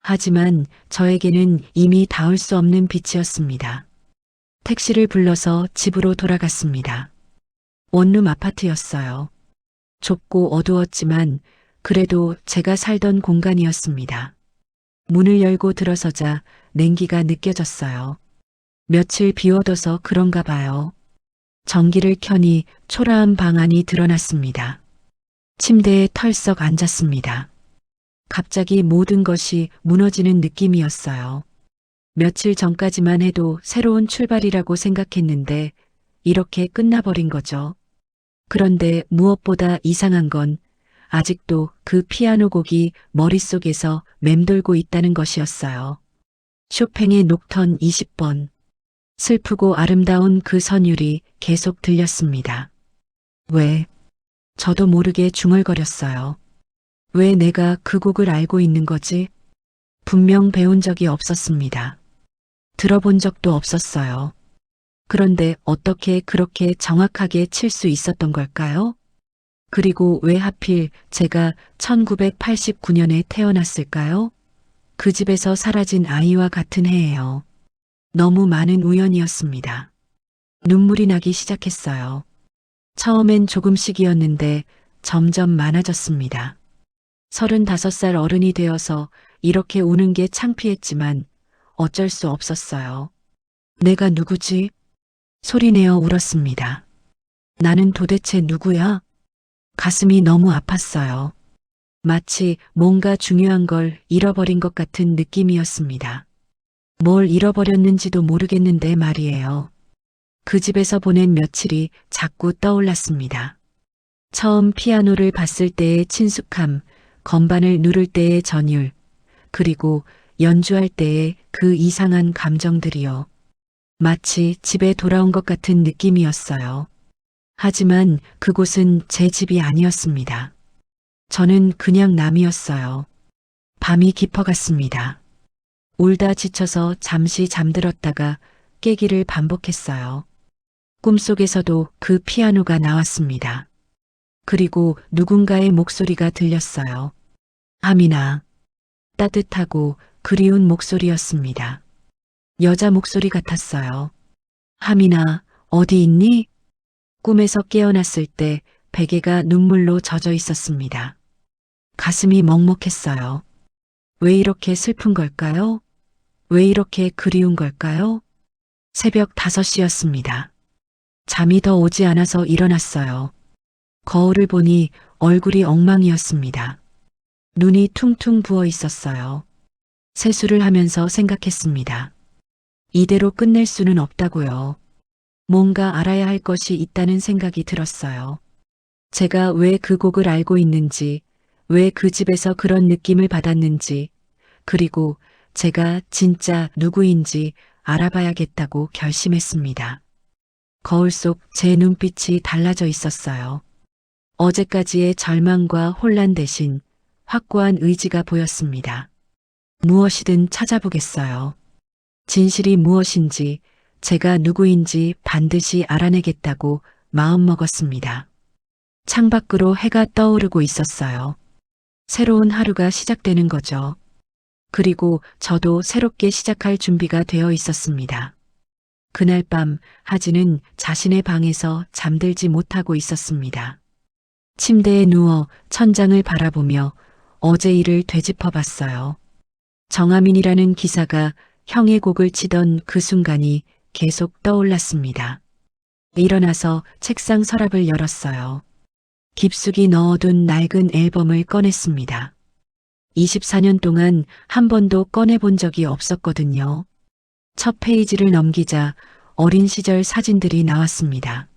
하지만 저에게는 이미 닿을 수 없는 빛이었습니다. 택시를 불러서 집으로 돌아갔습니다. 원룸 아파트였어요. 좁고 어두웠지만 그래도 제가 살던 공간이었습니다. 문을 열고 들어서자 냉기가 느껴졌어요. 며칠 비워둬서 그런가 봐요. 전기를 켜니 초라한 방 안이 드러났습니다. 침대에 털썩 앉았습니다. 갑자기 모든 것이 무너지는 느낌이었어요. 며칠 전까지만 해도 새로운 출발이라고 생각했는데 이렇게 끝나버린 거죠. 그런데 무엇보다 이상한 건 아직도 그 피아노 곡이 머릿속에서 맴돌고 있다는 것이었어요. 쇼팽의 녹턴 20번. 슬프고 아름다운 그 선율이 계속 들렸습니다. 왜? 저도 모르게 중얼거렸어요. 왜 내가 그 곡을 알고 있는 거지? 분명 배운 적이 없었습니다. 들어본 적도 없었어요. 그런데 어떻게 그렇게 정확하게 칠 수 있었던 걸까요? 그리고 왜 하필 제가 1989년에 태어났을까요? 그 집에서 사라진 아이와 같은 해예요. 너무 많은 우연이었습니다. 눈물이 나기 시작했어요. 처음엔 조금씩이었는데 점점 많아졌습니다. 35살 어른이 되어서 이렇게 우는 게 창피했지만 어쩔 수 없었어요. 내가 누구지? 소리내어 울었습니다. 나는 도대체 누구야? 가슴이 너무 아팠어요. 마치 뭔가 중요한 걸 잃어버린 것 같은 느낌이었습니다. 뭘 잃어버렸는지도 모르겠는데 말이에요. 그 집에서 보낸 며칠이 자꾸 떠올랐습니다. 처음 피아노를 봤을 때의 친숙함, 건반을 누를 때의 전율, 그리고 연주할 때의 그 이상한 감정들이요. 마치 집에 돌아온 것 같은 느낌이었어요. 하지만 그곳은 제 집이 아니었습니다. 저는 그냥 남이었어요. 밤이 깊어갔습니다. 울다 지쳐서 잠시 잠들었다가 깨기를 반복했어요. 꿈속에서도 그 피아노가 나왔습니다. 그리고 누군가의 목소리가 들렸어요. 하민아. 따뜻하고 그리운 목소리였습니다. 여자 목소리 같았어요. 하민아, 어디 있니? 꿈에서 깨어났을 때 베개가 눈물로 젖어 있었습니다. 가슴이 먹먹했어요. 왜 이렇게 슬픈 걸까요? 왜 이렇게 그리운 걸까요? 새벽 5시였습니다. 잠이 더 오지 않아서 일어났어요. 거울을 보니 얼굴이 엉망이었습니다. 눈이 퉁퉁 부어 있었어요. 세수를 하면서 생각했습니다. 이대로 끝낼 수는 없다고요. 뭔가 알아야 할 것이 있다는 생각이 들었어요. 제가 왜 그 곡을 알고 있는지, 왜 그 집에서 그런 느낌을 받았는지, 그리고 제가 진짜 누구인지 알아봐야겠다고 결심했습니다. 거울 속 제 눈빛이 달라져 있었어요. 어제까지의 절망과 혼란 대신 확고한 의지가 보였습니다. 무엇이든 찾아보겠어요. 진실이 무엇인지, 제가 누구인지 반드시 알아내겠다고 마음먹었습니다. 창밖으로 해가 떠오르고 있었어요. 새로운 하루가 시작되는 거죠. 그리고 저도 새롭게 시작할 준비가 되어 있었습니다. 그날 밤 하진은 자신의 방에서 잠들지 못하고 있었습니다. 침대에 누워 천장을 바라보며 어제 일을 되짚어 봤어요. 정하민이라는 기사가 형의 곡을 치던 그 순간이 계속 떠올랐습니다. 일어나서 책상 서랍을 열었어요. 깊숙이 넣어둔 낡은 앨범을 꺼냈습니다. 24년 동안 한 번도 꺼내본 적이 없었거든요. 첫 페이지를 넘기자 어린 시절 사진들이 나왔습니다.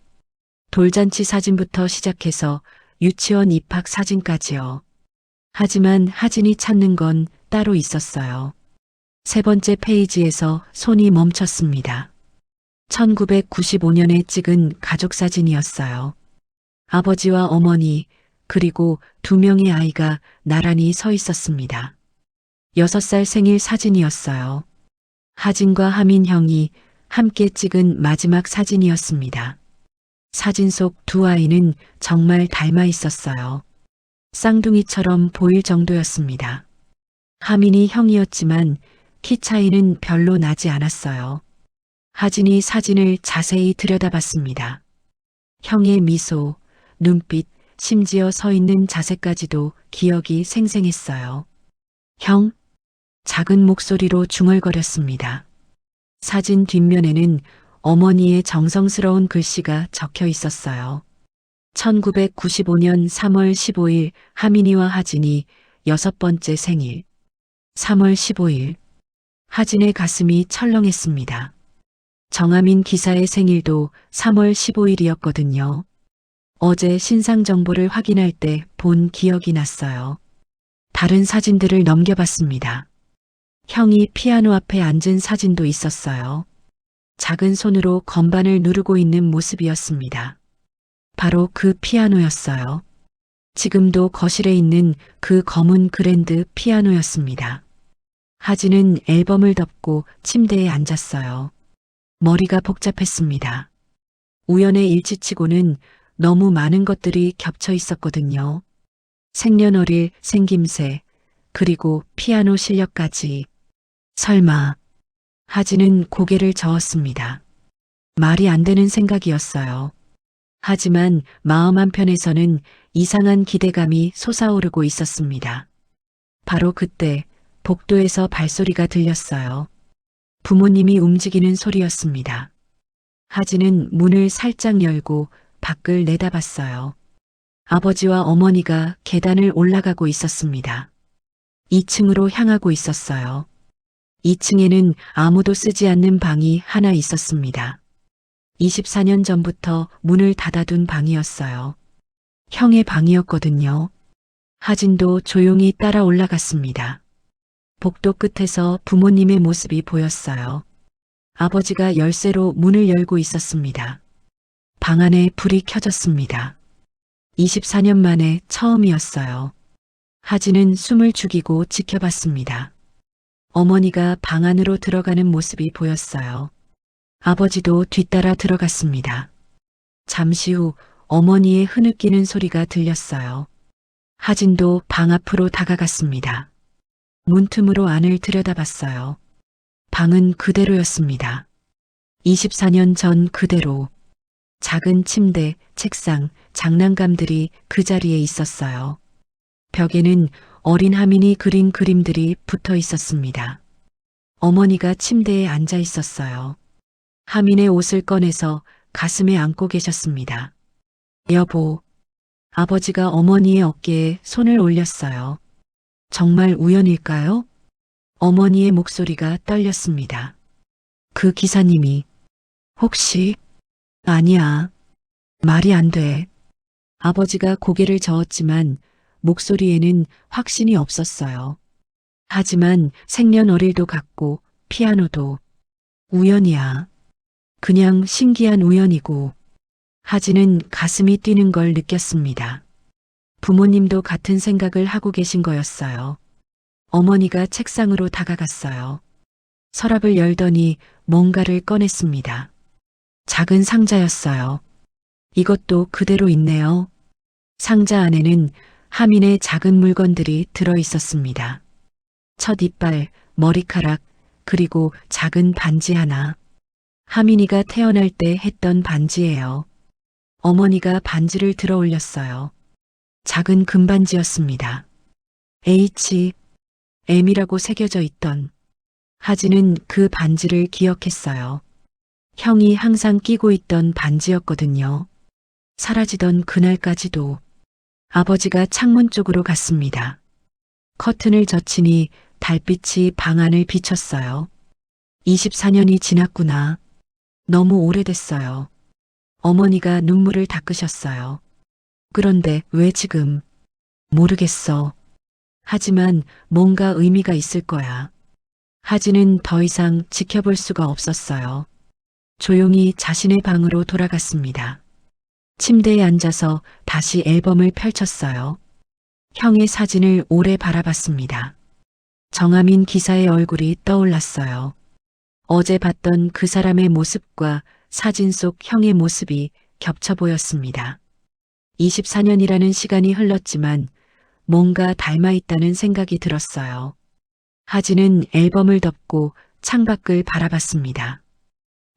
돌잔치 사진부터 시작해서 유치원 입학 사진까지요. 하지만 하진이 찾는 건 따로 있었어요. 세 번째 페이지에서 손이 멈췄습니다. 1995년에 찍은 가족 사진이었어요. 아버지와 어머니, 그리고 2명의 아이가 나란히 서 있었습니다. 6살 생일 사진이었어요. 하진과 하민 형이 함께 찍은 마지막 사진이었습니다. 사진 속 두 아이는 정말 닮아 있었어요. 쌍둥이처럼 보일 정도였습니다. 하민이 형이었지만 키 차이는 별로 나지 않았어요. 하진이 사진을 자세히 들여다봤습니다. 형의 미소, 눈빛, 심지어 서 있는 자세까지도 기억이 생생했어요. 형? 작은 목소리로 중얼거렸습니다. 사진 뒷면에는 어머니의 정성스러운 글씨가 적혀 있었어요. 1995년 3월 15일 하민이와 하진이 6번째 생일. 3월 15일. 하진의 가슴이 철렁했습니다. 정하민 기사의 생일도 3월 15일이었거든요. 어제 신상 정보를 확인할 때 본 기억이 났어요. 다른 사진들을 넘겨봤습니다. 형이 피아노 앞에 앉은 사진도 있었어요. 작은 손으로 건반을 누르고 있는 모습이었습니다. 바로 그 피아노였어요. 지금도 거실에 있는 그 검은 그랜드 피아노였습니다. 하진은 앨범을 덮고 침대에 앉았어요. 머리가 복잡했습니다. 우연의 일치치고는 너무 많은 것들이 겹쳐 있었거든요. 생년월일, 생김새, 그리고 피아노 실력까지. 설마. 하진은 고개를 저었습니다. 말이 안 되는 생각이었어요. 하지만 마음 한편에서는 이상한 기대감이 솟아오르고 있었습니다. 바로 그때 복도에서 발소리가 들렸어요. 부모님이 움직이는 소리였습니다. 하진은 문을 살짝 열고 밖을 내다봤어요. 아버지와 어머니가 계단을 올라가고 있었습니다. 2층으로 향하고 있었어요. 2층에는 아무도 쓰지 않는 방이 하나 있었습니다. 24년 전부터 문을 닫아둔 방이었어요. 형의 방이었거든요. 하진도 조용히 따라 올라갔습니다. 복도 끝에서 부모님의 모습이 보였어요. 아버지가 열쇠로 문을 열고 있었습니다. 방 안에 불이 켜졌습니다. 24년 만에 처음이었어요. 하진은 숨을 죽이고 지켜봤습니다. 어머니가 방 안으로 들어가는 모습이 보였어요. 아버지도 뒤따라 들어갔습니다. 잠시 후 어머니의 흐느끼는 소리가 들렸어요. 하진도 방 앞으로 다가갔습니다. 문틈으로 안을 들여다봤어요. 방은 그대로였습니다. 24년 전 그대로. 작은 침대, 책상, 장난감들이 그 자리에 있었어요. 벽에는 어린 하민이 그린 그림들이 붙어 있었습니다. 어머니가 침대에 앉아 있었어요. 하민의 옷을 꺼내서 가슴에 안고 계셨습니다. 여보, 아버지가 어머니의 어깨에 손을 올렸어요. 정말 우연일까요? 어머니의 목소리가 떨렸습니다. 그 기사님이 혹시 아니야. 말이 안 돼. 아버지가 고개를 저었지만 목소리에는 확신이 없었어요. 하지만 생년월일도 같고 피아노도 우연이야. 그냥 신기한 우연이고. 하진은 가슴이 뛰는 걸 느꼈습니다. 부모님도 같은 생각을 하고 계신 거였어요. 어머니가 책상으로 다가갔어요. 서랍을 열더니 뭔가를 꺼냈습니다. 작은 상자였어요. 이것도 그대로 있네요. 상자 안에는 하민의 작은 물건들이 들어 있었습니다. 첫 이빨, 머리카락, 그리고 작은 반지 하나. 하민이가 태어날 때 했던 반지예요. 어머니가 반지를 들어 올렸어요. 작은 금반지였습니다. H, M이라고 새겨져 있던. 하진은 그 반지를 기억했어요. 형이 항상 끼고 있던 반지였거든요. 사라지던 그날까지도. 아버지가 창문 쪽으로 갔습니다. 커튼을 젖히니 달빛이 방 안을 비췄어요. 24년이 지났구나. 너무 오래됐어요. 어머니가 눈물을 닦으셨어요. 그런데 왜 지금? 모르겠어. 하지만 뭔가 의미가 있을 거야. 하진은 더 이상 지켜볼 수가 없었어요. 조용히 자신의 방으로 돌아갔습니다. 침대에 앉아서 다시 앨범을 펼쳤어요. 형의 사진을 오래 바라봤습니다. 정하민 기사의 얼굴이 떠올랐어요. 어제 봤던 그 사람의 모습과 사진 속 형의 모습이 겹쳐 보였습니다. 24년이라는 시간이 흘렀지만 뭔가 닮아 있다는 생각이 들었어요. 하진은 앨범을 덮고 창밖을 바라봤습니다.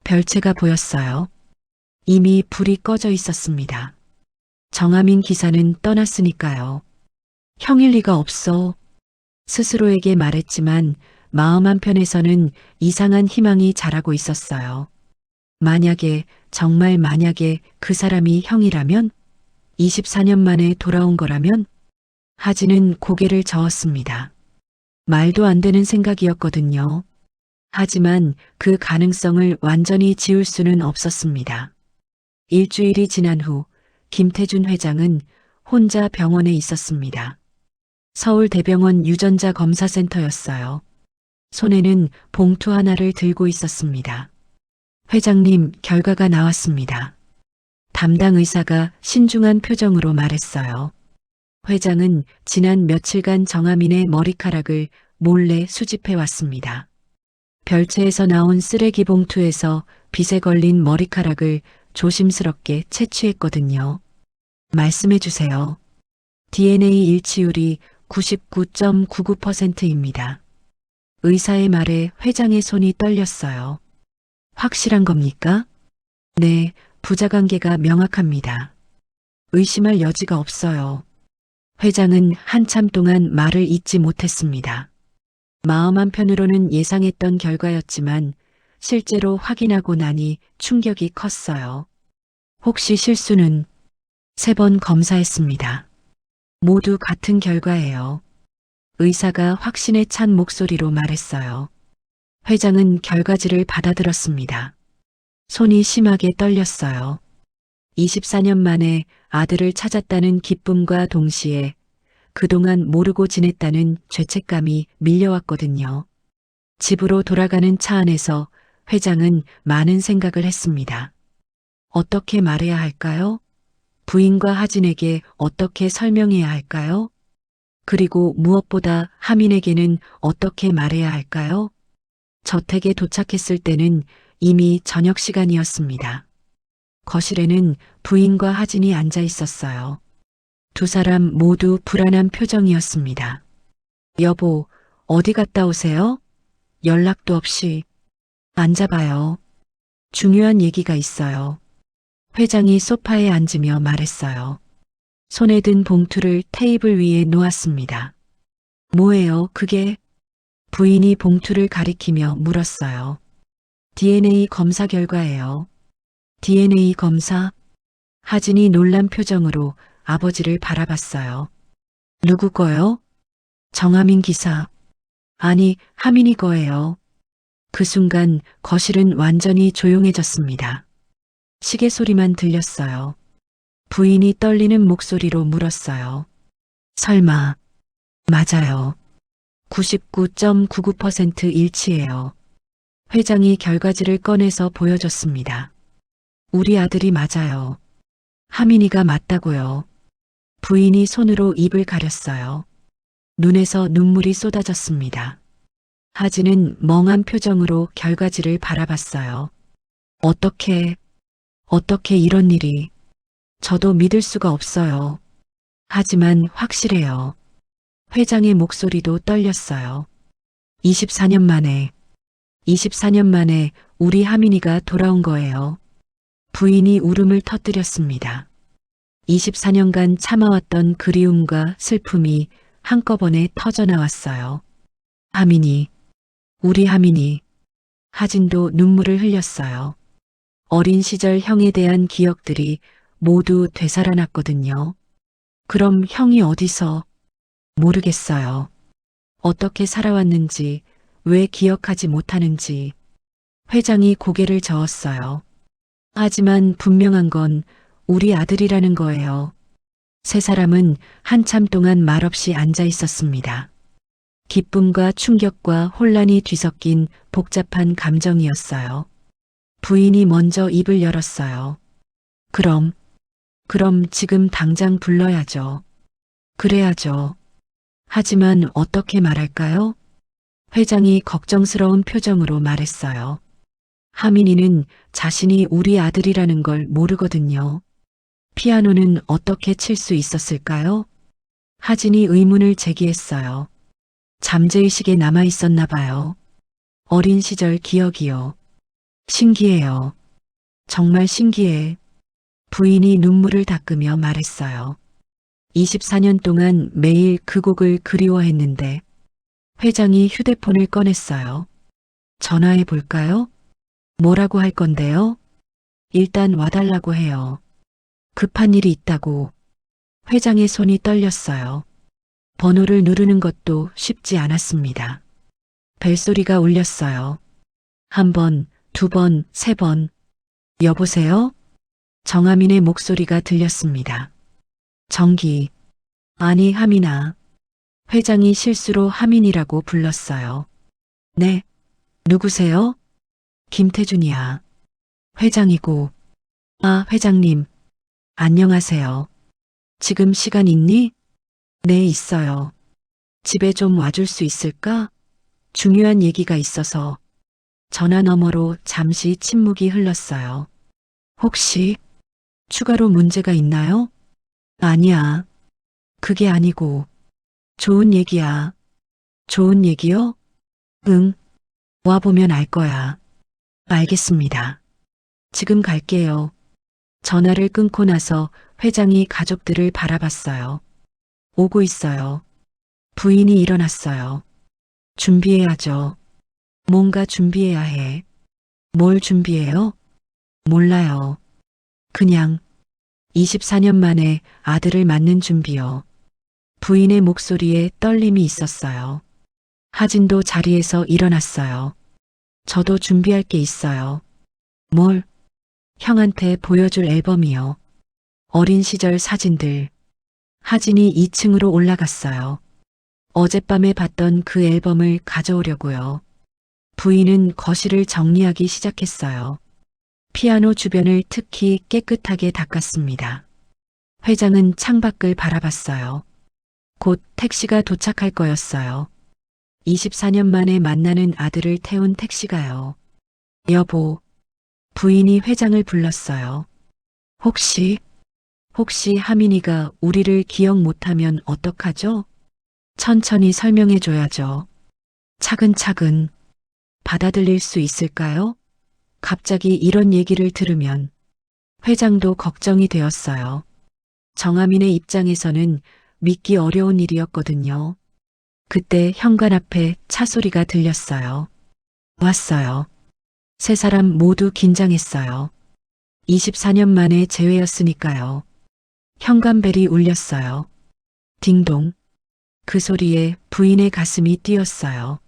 별채가 보였어요. 이미 불이 꺼져 있었습니다. 정하민 기사는 떠났으니까요. 형일 리가 없어. 스스로에게 말했지만 마음 한편에서는 이상한 희망이 자라고 있었어요. 만약에, 정말 만약에 그 사람이 형이라면? 24년 만에 돌아온 거라면? 하진은 고개를 저었습니다. 말도 안 되는 생각이었거든요. 하지만 그 가능성을 완전히 지울 수는 없었습니다. 일주일이 지난 후 김태준 회장은 혼자 병원에 있었습니다. 서울대병원 유전자 검사센터였어요. 손에는 봉투 하나를 들고 있었습니다. 회장님, 결과가 나왔습니다. 담당 의사가 신중한 표정으로 말했어요. 회장은 지난 며칠간 정하민의 머리카락을 몰래 수집해 왔습니다. 별채에서 나온 쓰레기 봉투에서 빗에 걸린 머리카락을 조심스럽게 채취했거든요. 말씀해 주세요. DNA 일치율이 99.99%입니다. 의사의 말에 회장의 손이 떨렸어요. 확실한 겁니까? 네, 부자관계가 명확합니다. 의심할 여지가 없어요. 회장은 한참 동안 말을 잇지 못했습니다. 마음 한편으로는 예상했던 결과였지만 실제로 확인하고 나니 충격이 컸어요. 혹시 실수는 3번 검사했습니다. 모두 같은 결과예요. 의사가 확신에 찬 목소리로 말했어요. 회장은 결과지를 받아들었습니다. 손이 심하게 떨렸어요. 24년 만에 아들을 찾았다는 기쁨과 동시에 그동안 모르고 지냈다는 죄책감이 밀려왔거든요. 집으로 돌아가는 차 안에서 회장은 많은 생각을 했습니다. 어떻게 말해야 할까요? 부인과 하진에게 어떻게 설명해야 할까요? 그리고 무엇보다 하민에게는 어떻게 말해야 할까요? 저택에 도착했을 때는 이미 저녁 시간이었습니다. 거실에는 부인과 하진이 앉아 있었어요. 두 사람 모두 불안한 표정이었습니다. 여보, 어디 갔다 오세요? 연락도 없이. 앉아봐요. 중요한 얘기가 있어요. 회장이 소파에 앉으며 말했어요. 손에 든 봉투를 테이블 위에 놓았습니다. 뭐예요, 그게? 부인이 봉투를 가리키며 물었어요. DNA 검사 결과예요. DNA 검사? 하진이 놀란 표정으로 아버지를 바라봤어요. 누구 거요? 정하민 기사. 아니, 하민이 거예요. 그 순간 거실은 완전히 조용해졌습니다. 시계 소리만 들렸어요. 부인이 떨리는 목소리로 물었어요. 설마. 맞아요. 99.99% 일치해요. 회장이 결과지를 꺼내서 보여줬습니다. 우리 아들이 맞아요. 하민이가 맞다고요. 부인이 손으로 입을 가렸어요. 눈에서 눈물이 쏟아졌습니다. 하진은 멍한 표정으로 결과지를 바라봤어요. 어떻게 이런 일이. 저도 믿을 수가 없어요. 하지만 확실해요. 회장의 목소리도 떨렸어요. 24년 만에 우리 하민이가 돌아온 거예요. 부인이 울음을 터뜨렸습니다. 24년간 참아왔던 그리움과 슬픔이 한꺼번에 터져나왔어요. 하민이, 우리 하민이. 하진도 눈물을 흘렸어요. 어린 시절 형에 대한 기억들이 모두 되살아났거든요. 그럼 형이 어디서? 모르겠어요. 어떻게 살아왔는지, 왜 기억하지 못하는지. 회장이 고개를 저었어요. 하지만 분명한 건 우리 아들이라는 거예요. 세 사람은 한참 동안 말없이 앉아 있었습니다. 기쁨과 충격과 혼란이 뒤섞인 복잡한 감정이었어요. 부인이 먼저 입을 열었어요. 그럼 지금 당장 불러야죠. 그래야죠. 하지만 어떻게 말할까요? 회장이 걱정스러운 표정으로 말했어요. 하민이는 자신이 우리 아들이라는 걸 모르거든요. 피아노는 어떻게 칠 수 있었을까요? 하진이 의문을 제기했어요. 잠재의식에 남아 있었나 봐요. 어린 시절 기억이요. 신기해요. 정말 신기해. 부인이 눈물을 닦으며 말했어요. 24년 동안 매일 그 곡을 그리워했는데 회장이 휴대폰을 꺼냈어요. 전화해 볼까요? 뭐라고 할 건데요? 일단 와달라고 해요. 급한 일이 있다고. 회장의 손이 떨렸어요. 번호를 누르는 것도 쉽지 않았습니다. 벨소리가 울렸어요. 1번, 2번, 3번. 여보세요? 정하민의 목소리가 들렸습니다. 정기. 아니, 하민아. 회장이 실수로 하민이라고 불렀어요. 네. 누구세요? 김태준이야. 회장이고. 아, 회장님. 안녕하세요. 지금 시간 있니? 네, 있어요. 집에 좀 와줄 수 있을까? 중요한 얘기가 있어서. 전화 너머로 잠시 침묵이 흘렀어요. 혹시 추가로 문제가 있나요? 아니야. 그게 아니고. 좋은 얘기야. 좋은 얘기요? 응. 와보면 알 거야. 알겠습니다. 지금 갈게요. 전화를 끊고 나서 회장이 가족들을 바라봤어요. 오고 있어요. 부인이 일어났어요. 준비해야죠. 뭔가 준비해야 해. 뭘 준비해요? 몰라요. 그냥 24년 만에 아들을 낳는 준비요. 부인의 목소리에 떨림이 있었어요. 하진도 자리에서 일어났어요. 저도 준비할 게 있어요. 뭘? 형한테 보여줄 앨범이요. 어린 시절 사진들. 하진이 2층으로 올라갔어요. 어젯밤에 봤던 그 앨범을 가져오려고요. 부인은 거실을 정리하기 시작했어요. 피아노 주변을 특히 깨끗하게 닦았습니다. 회장은 창밖을 바라봤어요. 곧 택시가 도착할 거였어요. 24년 만에 만나는 아들을 태운 택시가요. 여보, 부인이 회장을 불렀어요. 혹시 하민이가 우리를 기억 못하면 어떡하죠? 천천히 설명해 줘야죠. 차근차근 받아들일 수 있을까요? 갑자기 이런 얘기를 들으면 회장도 걱정이 되었어요. 정아민의 입장에서는 믿기 어려운 일이었거든요. 그때 현관 앞에 차 소리가 들렸어요. 왔어요. 세 사람 모두 긴장했어요. 24년 만에 재회였으니까요. 현관벨이 울렸어요. 딩동. 그 소리에 부인의 가슴이 뛰었어요.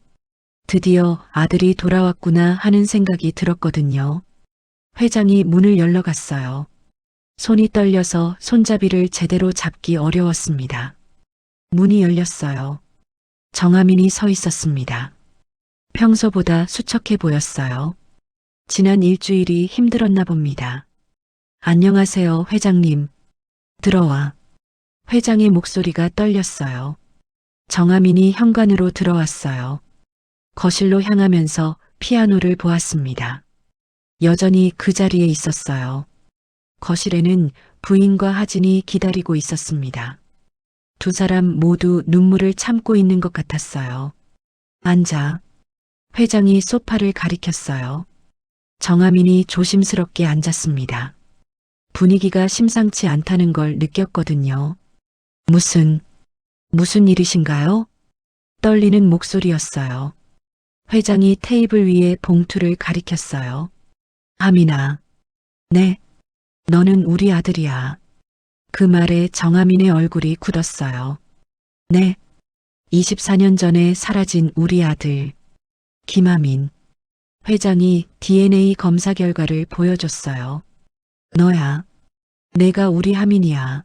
드디어 아들이 돌아왔구나 하는 생각이 들었거든요. 회장이 문을 열러 갔어요. 손이 떨려서 손잡이를 제대로 잡기 어려웠습니다. 문이 열렸어요. 정아민이 서 있었습니다. 평소보다 수척해 보였어요. 지난 일주일이 힘들었나 봅니다. 안녕하세요, 회장님. 들어와. 회장의 목소리가 떨렸어요. 정아민이 현관으로 들어왔어요. 거실로 향하면서 피아노를 보았습니다. 여전히 그 자리에 있었어요. 거실에는 부인과 하진이 기다리고 있었습니다. 두 사람 모두 눈물을 참고 있는 것 같았어요. 앉아. 회장이 소파를 가리켰어요. 정아민이 조심스럽게 앉았습니다. 분위기가 심상치 않다는 걸 느꼈거든요. 무슨 일이신가요? 떨리는 목소리였어요. 회장이 테이블 위에 봉투를 가리켰어요. 하민아. 네. 너는 우리 아들이야. 그 말에 정아민의 얼굴이 굳었어요. 네. 24년 전에 사라진 우리 아들. 김하민. 회장이 DNA 검사 결과를 보여줬어요. 너야. 내가 우리 하민이야.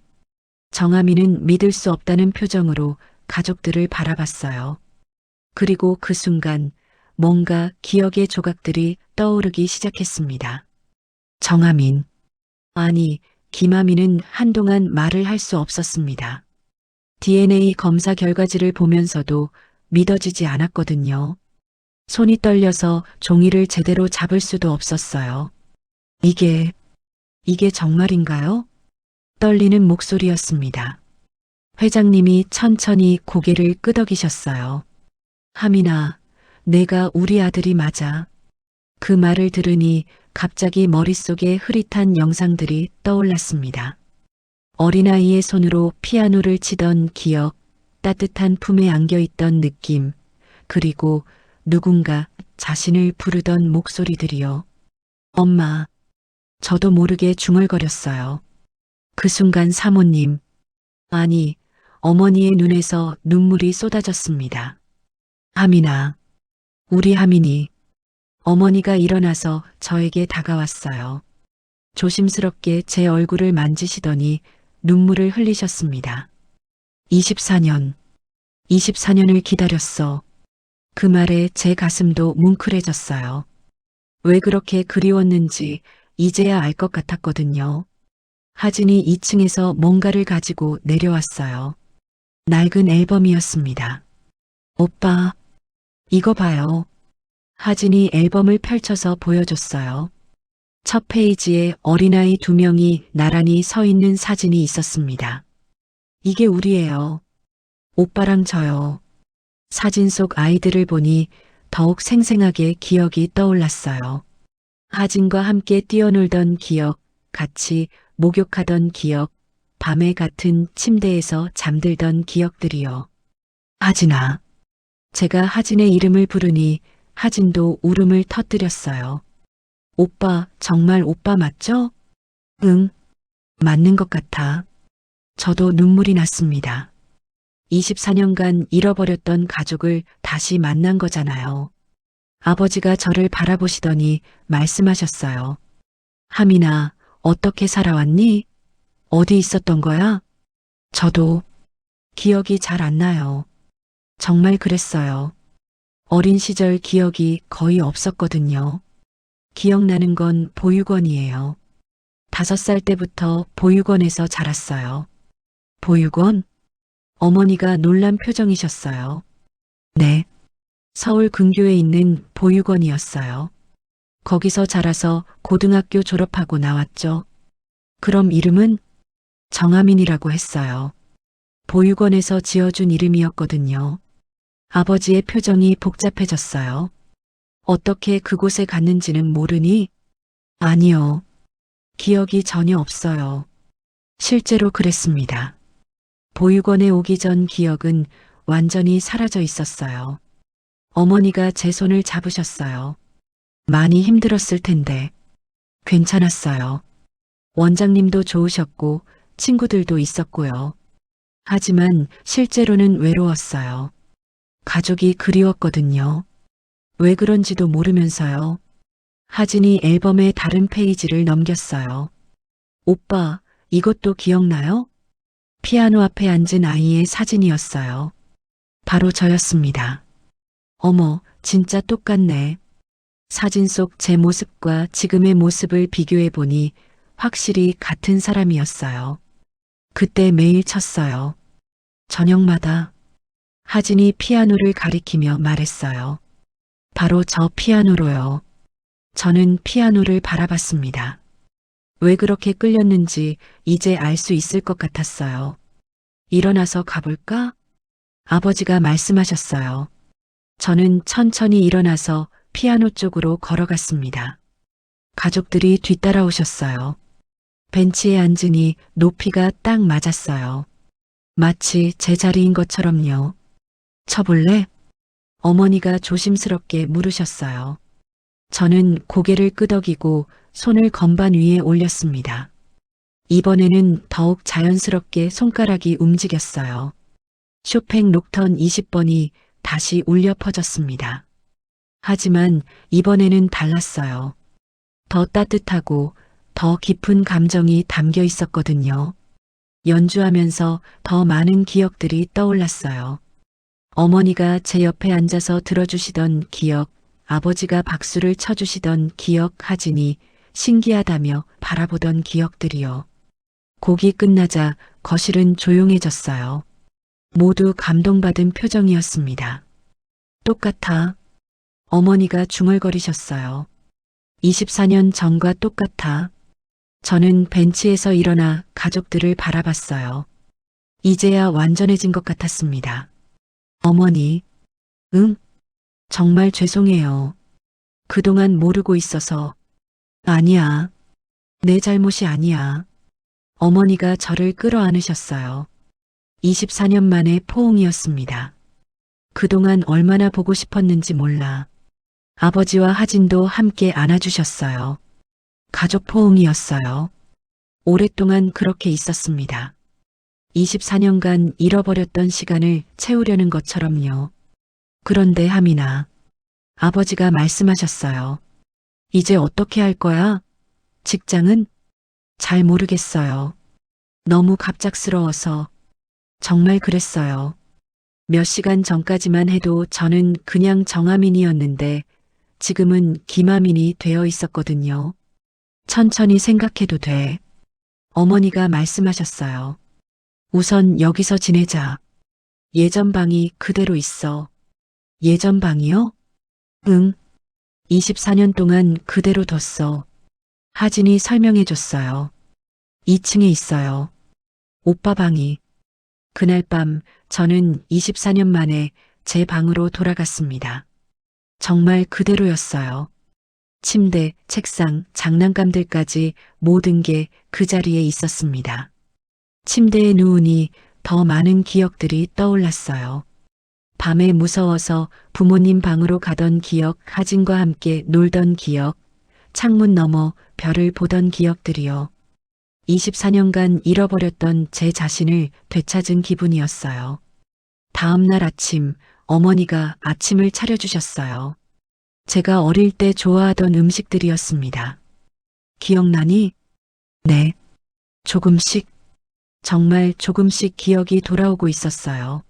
정하민은 믿을 수 없다는 표정으로 가족들을 바라봤어요. 그리고 그 순간 뭔가 기억의 조각들이 떠오르기 시작했습니다. 정하민. 아니, 김하민은 한동안 말을 할 수 없었습니다. DNA 검사 결과지를 보면서도 믿어지지 않았거든요. 손이 떨려서 종이를 제대로 잡을 수도 없었어요. 이게 정말인가요? 떨리는 목소리였습니다. 회장님이 천천히 고개를 끄덕이셨어요. 하민아, 내가 우리 아들이 맞아. 그 말을 들으니 갑자기 머릿속에 흐릿한 영상들이 떠올랐습니다. 어린아이의 손으로 피아노를 치던 기억, 따뜻한 품에 안겨있던 느낌, 그리고 누군가 자신을 부르던 목소리들이요. 엄마, 저도 모르게 중얼거렸어요. 그 순간 사모님, 아니, 어머니의 눈에서 눈물이 쏟아졌습니다. 하민아, 우리 하민이. 어머니가 일어나서 저에게 다가왔어요. 조심스럽게 제 얼굴을 만지시더니 눈물을 흘리셨습니다. 24년을 기다렸어. 그 말에 제 가슴도 뭉클해졌어요. 왜 그렇게 그리웠는지 이제야 알 것 같았거든요. 하진이 2층에서 뭔가를 가지고 내려왔어요. 낡은 앨범이었습니다. 오빠, 이거 봐요. 하진이 앨범을 펼쳐서 보여줬어요. 첫 페이지에 어린아이 2명이 나란히 서 있는 사진이 있었습니다. 이게 우리예요. 오빠랑 저요. 사진 속 아이들을 보니 더욱 생생하게 기억이 떠올랐어요. 하진과 함께 뛰어놀던 기억, 같이 목욕하던 기억, 밤에 같은 침대에서 잠들던 기억들이요. 하진아. 제가 하진의 이름을 부르니 하진도 울음을 터뜨렸어요. 오빠, 정말 오빠 맞죠? 응, 맞는 것 같아. 저도 눈물이 났습니다. 24년간 잃어버렸던 가족을 다시 만난 거잖아요. 아버지가 저를 바라보시더니 말씀하셨어요. 하민아, 어떻게 살아왔니? 어디 있었던 거야? 저도 기억이 잘 안 나요. 정말 그랬어요. 어린 시절 기억이 거의 없었거든요. 기억나는 건 보육원이에요. 5살 때부터 보육원에서 자랐어요. 보육원? 어머니가 놀란 표정이셨어요. 네. 서울 근교에 있는 보육원이었어요. 거기서 자라서 고등학교 졸업하고 나왔죠. 그럼 이름은 정하민이라고 했어요. 보육원에서 지어준 이름이었거든요. 아버지의 표정이 복잡해졌어요. 어떻게 그곳에 갔는지는 모르니? 아니요. 기억이 전혀 없어요. 실제로 그랬습니다. 보육원에 오기 전 기억은 완전히 사라져 있었어요. 어머니가 제 손을 잡으셨어요. 많이 힘들었을 텐데. 괜찮았어요. 원장님도 좋으셨고 친구들도 있었고요. 하지만 실제로는 외로웠어요. 가족이 그리웠거든요. 왜 그런지도 모르면서요. 하진이 앨범의 다른 페이지를 넘겼어요. 오빠, 이것도 기억나요? 피아노 앞에 앉은 아이의 사진이었어요. 바로 저였습니다. 어머, 진짜 똑같네. 사진 속 제 모습과 지금의 모습을 비교해 보니 확실히 같은 사람이었어요. 그때 매일 쳤어요. 저녁마다 하진이 피아노를 가리키며 말했어요. 바로 저 피아노로요. 저는 피아노를 바라봤습니다. 왜 그렇게 끌렸는지 이제 알 수 있을 것 같았어요. 일어나서 가볼까? 아버지가 말씀하셨어요. 저는 천천히 일어나서 피아노 쪽으로 걸어갔습니다. 가족들이 뒤따라오셨어요. 벤치에 앉으니 높이가 딱 맞았어요. 마치 제 자리인 것처럼요. 쳐볼래? 어머니가 조심스럽게 물으셨어요. 저는 고개를 끄덕이고 손을 건반 위에 올렸습니다. 이번에는 더욱 자연스럽게 손가락이 움직였어요. 쇼팽 녹턴 20번이 다시 울려 퍼졌습니다. 하지만 이번에는 달랐어요. 더 따뜻하고 더 깊은 감정이 담겨 있었거든요. 연주하면서 더 많은 기억들이 떠올랐어요. 어머니가 제 옆에 앉아서 들어주시던 기억, 아버지가 박수를 쳐주시던 기억, 하진이 신기하다며 바라보던 기억들이요. 곡이 끝나자 거실은 조용해졌어요. 모두 감동받은 표정이었습니다. 똑같아. 어머니가 중얼거리셨어요. 24년 전과 똑같아. 저는 벤치에서 일어나 가족들을 바라봤어요. 이제야 완전해진 것 같았습니다. 어머니, 응? 정말 죄송해요. 그동안 모르고 있어서. 아니야. 내 잘못이 아니야. 어머니가 저를 끌어안으셨어요. 24년 만에 포옹이었습니다. 그동안 얼마나 보고 싶었는지 몰라. 아버지와 하진도 함께 안아주셨어요. 가족 포옹이었어요. 오랫동안 그렇게 있었습니다. 24년간 잃어버렸던 시간을 채우려는 것처럼요. 그런데 하민아, 아버지가 말씀하셨어요. 이제 어떻게 할 거야? 직장은? 잘 모르겠어요. 너무 갑작스러워서. 정말 그랬어요. 몇 시간 전까지만 해도 저는 그냥 정하민이었는데 지금은 김하민이 되어 있었거든요. 천천히 생각해도 돼. 어머니가 말씀하셨어요. 우선 여기서 지내자. 예전 방이 그대로 있어. 예전 방이요? 응. 24년 동안 그대로 뒀어. 하진이 설명해줬어요. 2층에 있어요. 오빠 방이. 그날 밤 저는 24년 만에 제 방으로 돌아갔습니다. 정말 그대로였어요. 침대, 책상, 장난감들까지 모든 게 그 자리에 있었습니다. 침대에 누우니 더 많은 기억들이 떠올랐어요. 밤에 무서워서 부모님 방으로 가던 기억, 하진과 함께 놀던 기억, 창문 너머 별을 보던 기억들이요. 24년간 잃어버렸던 제 자신을 되찾은 기분이었어요. 다음 날 아침, 어머니가 아침을 차려주셨어요. 제가 어릴 때 좋아하던 음식들이었습니다. 기억나니? 네. 조금씩, 정말 조금씩 기억이 돌아오고 있었어요.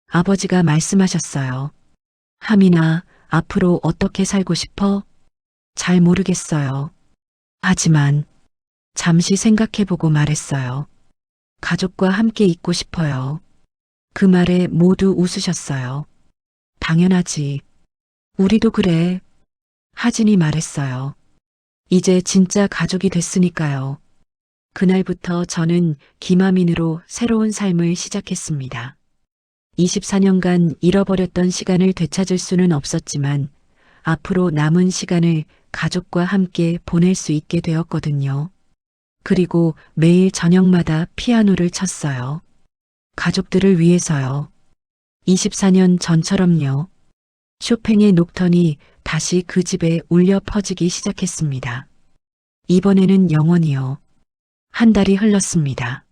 아버지가 말씀하셨어요. 하민아, 앞으로 어떻게 살고 싶어? 잘 모르겠어요. 하지만 잠시 생각해보고 말했어요. 가족과 함께 있고 싶어요. 그 말에 모두 웃으셨어요. 당연하지. 우리도 그래. 하진이 말했어요. 이제 진짜 가족이 됐으니까요. 그날부터 저는 김하민으로 새로운 삶을 시작했습니다. 24년간 잃어버렸던 시간을 되찾을 수는 없었지만 앞으로 남은 시간을 가족과 함께 보낼 수 있게 되었거든요. 그리고 매일 저녁마다 피아노를 쳤어요. 가족들을 위해서요. 24년 전처럼요. 쇼팽의 녹턴이 다시 그 집에 울려 퍼지기 시작했습니다. 이번에는 영원히요. 한 달이 흘렀습니다.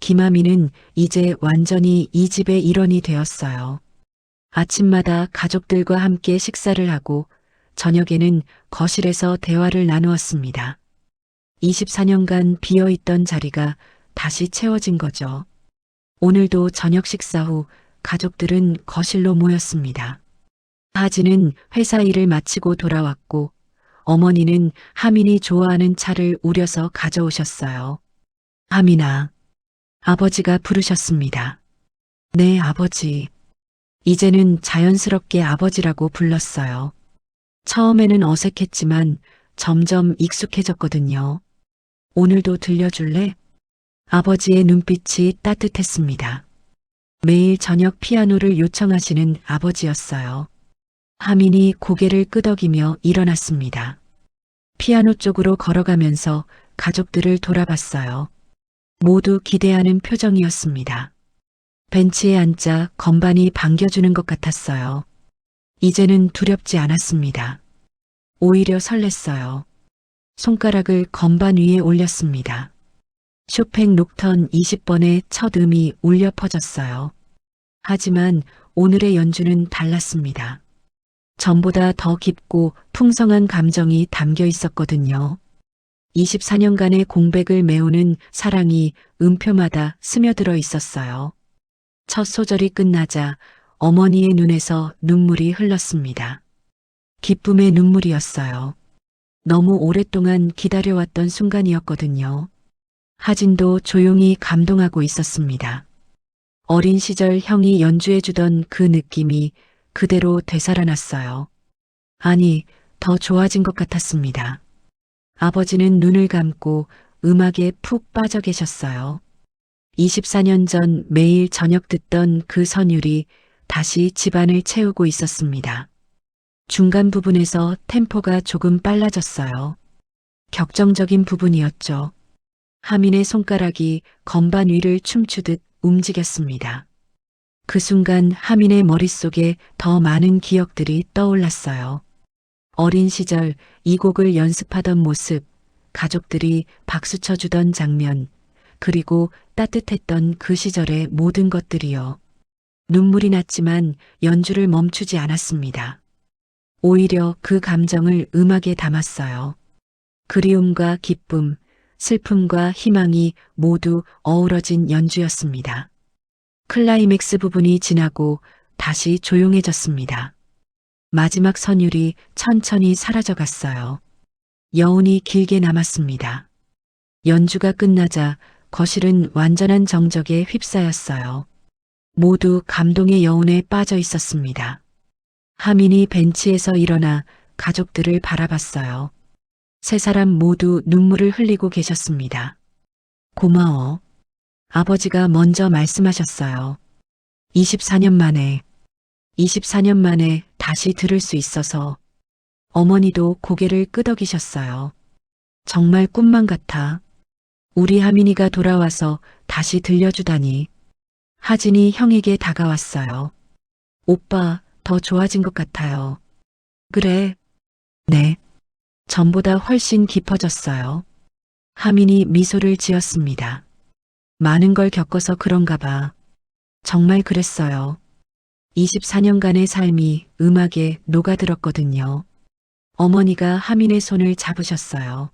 김하미는 이제 완전히 이 집의 일원이 되었어요. 아침마다 가족들과 함께 식사를 하고 저녁에는 거실에서 대화를 나누었습니다. 24년간 비어있던 자리가 다시 채워진 거죠. 오늘도 저녁 식사 후 가족들은 거실로 모였습니다. 하진은 회사 일을 마치고 돌아왔고 어머니는 하민이 좋아하는 차를 우려서 가져오셨어요. 하민아, 아버지가 부르셨습니다. 네, 아버지. 이제는 자연스럽게 아버지라고 불렀어요. 처음에는 어색했지만 점점 익숙해졌거든요. 오늘도 들려줄래? 아버지의 눈빛이 따뜻했습니다. 매일 저녁 피아노를 요청하시는 아버지였어요. 하민이 고개를 끄덕이며 일어났습니다. 피아노 쪽으로 걸어가면서 가족들을 돌아봤어요. 모두 기대하는 표정이었습니다. 벤치에 앉아 건반이 반겨주는 것 같았어요. 이제는 두렵지 않았습니다. 오히려 설렜어요. 손가락을 건반 위에 올렸습니다. 쇼팽 녹턴 20번의 첫 음이 울려 퍼졌어요. 하지만 오늘의 연주는 달랐습니다. 전보다 더 깊고 풍성한 감정이 담겨 있었거든요. 24년간의 공백을 메우는 사랑이 음표마다 스며들어 있었어요. 첫 소절이 끝나자 어머니의 눈에서 눈물이 흘렀습니다. 기쁨의 눈물이었어요. 너무 오랫동안 기다려왔던 순간이었거든요. 하진도 조용히 감동하고 있었습니다. 어린 시절 형이 연주해주던 그 느낌이 그대로 되살아났어요. 아니, 더 좋아진 것 같았습니다. 아버지는 눈을 감고 음악에 푹 빠져 계셨어요. 24년 전 매일 저녁 듣던 그 선율이 다시 집안을 채우고 있었습니다. 중간 부분에서 템포가 조금 빨라졌어요. 격정적인 부분이었죠. 하민의 손가락이 건반 위를 춤추듯 움직였습니다. 그 순간 하민의 머릿속에 더 많은 기억들이 떠올랐어요. 어린 시절 이 곡을 연습하던 모습, 가족들이 박수쳐 주던 장면, 그리고 따뜻했던 그 시절의 모든 것들이요. 눈물이 났지만 연주를 멈추지 않았습니다. 오히려 그 감정을 음악에 담았어요. 그리움과 기쁨, 슬픔과 희망이 모두 어우러진 연주였습니다. 클라이맥스 부분이 지나고 다시 조용해졌습니다. 마지막 선율이 천천히 사라져갔어요. 여운이 길게 남았습니다. 연주가 끝나자 거실은 완전한 정적에 휩싸였어요. 모두 감동의 여운에 빠져 있었습니다. 하민이 벤치에서 일어나 가족들을 바라봤어요. 세 사람 모두 눈물을 흘리고 계셨습니다. 고마워. 아버지가 먼저 말씀하셨어요. 24년 만에 다시 들을 수 있어서 어머니도 고개를 끄덕이셨어요. 정말 꿈만 같아. 우리 하민이가 돌아와서 다시 들려주다니. 하진이 형에게 다가왔어요. 오빠, 더 좋아진 것 같아요. 그래. 네. 전보다 훨씬 깊어졌어요. 하민이 미소를 지었습니다. 많은 걸 겪어서 그런가 봐. 정말 그랬어요. 24년간의 삶이 음악에 녹아들었거든요. 어머니가 하민의 손을 잡으셨어요.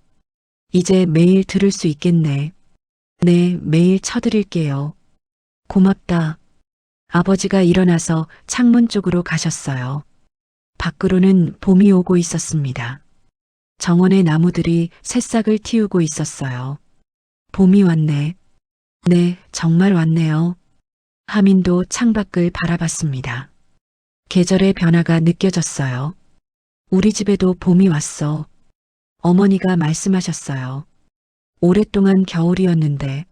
이제 매일 들을 수 있겠네. 네, 매일 쳐드릴게요. 고맙다. 아버지가 일어나서 창문 쪽으로 가셨어요. 밖으로는 봄이 오고 있었습니다. 정원의 나무들이 새싹을 틔우고 있었어요. 봄이 왔네. 네, 정말 왔네요. 하민도 창밖을 바라봤습니다. 계절의 변화가 느껴졌어요. 우리 집에도 봄이 왔어. 어머니가 말씀하셨어요. 오랫동안 겨울이었는데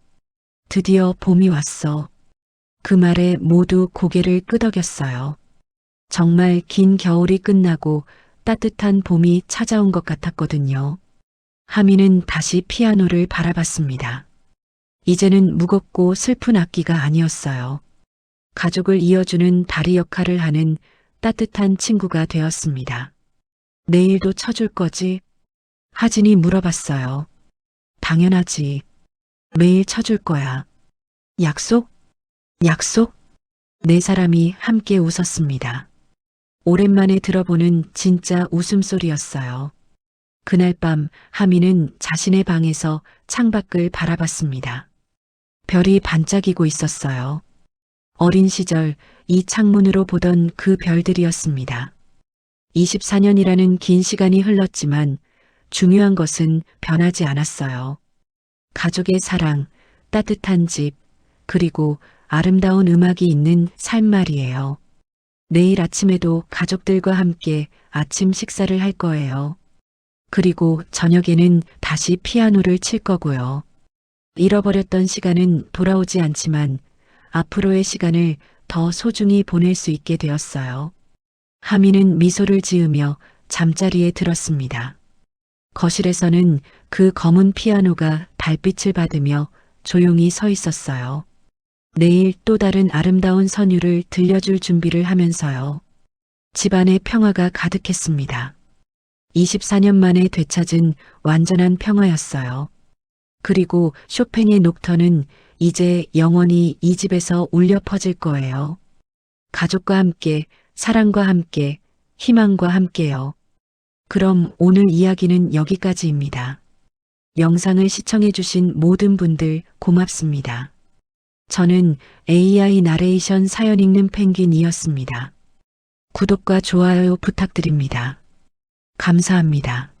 드디어 봄이 왔어. 그 말에 모두 고개를 끄덕였어요. 정말 긴 겨울이 끝나고 따뜻한 봄이 찾아온 것 같았거든요. 하민은 다시 피아노를 바라봤습니다. 이제는 무겁고 슬픈 악기가 아니었어요. 가족을 이어주는 다리 역할을 하는 따뜻한 친구가 되었습니다. 내일도 쳐줄 거지? 하진이 물어봤어요. 당연하지. 매일 쳐줄 거야. 약속? 약속? 네 사람이 함께 웃었습니다. 오랜만에 들어보는 진짜 웃음소리였어요. 그날 밤 하민은 자신의 방에서 창밖을 바라봤습니다. 별이 반짝이고 있었어요. 어린 시절 이 창문으로 보던 그 별들이었습니다. 24년이라는 긴 시간이 흘렀지만 중요한 것은 변하지 않았어요. 가족의 사랑, 따뜻한 집, 그리고 아름다운 음악이 있는 삶 말이에요. 내일 아침에도 가족들과 함께 아침 식사를 할 거예요. 그리고 저녁에는 다시 피아노를 칠 거고요. 잃어버렸던 시간은 돌아오지 않지만 앞으로의 시간을 더 소중히 보낼 수 있게 되었어요. 하민은 미소를 지으며 잠자리에 들었습니다. 거실에서는 그 검은 피아노가 달빛을 받으며 조용히 서 있었어요. 내일 또 다른 아름다운 선율을 들려줄 준비를 하면서요. 집안에 평화가 가득했습니다. 24년 만에 되찾은 완전한 평화였어요. 그리고 쇼팽의 녹터는 이제 영원히 이 집에서 울려 퍼질 거예요. 가족과 함께, 사랑과 함께, 희망과 함께요. 그럼 오늘 이야기는 여기까지입니다. 영상을 시청해주신 모든 분들 고맙습니다. 저는 AI 나레이션 사연 읽는 펭귄이었습니다. 구독과 좋아요 부탁드립니다. 감사합니다.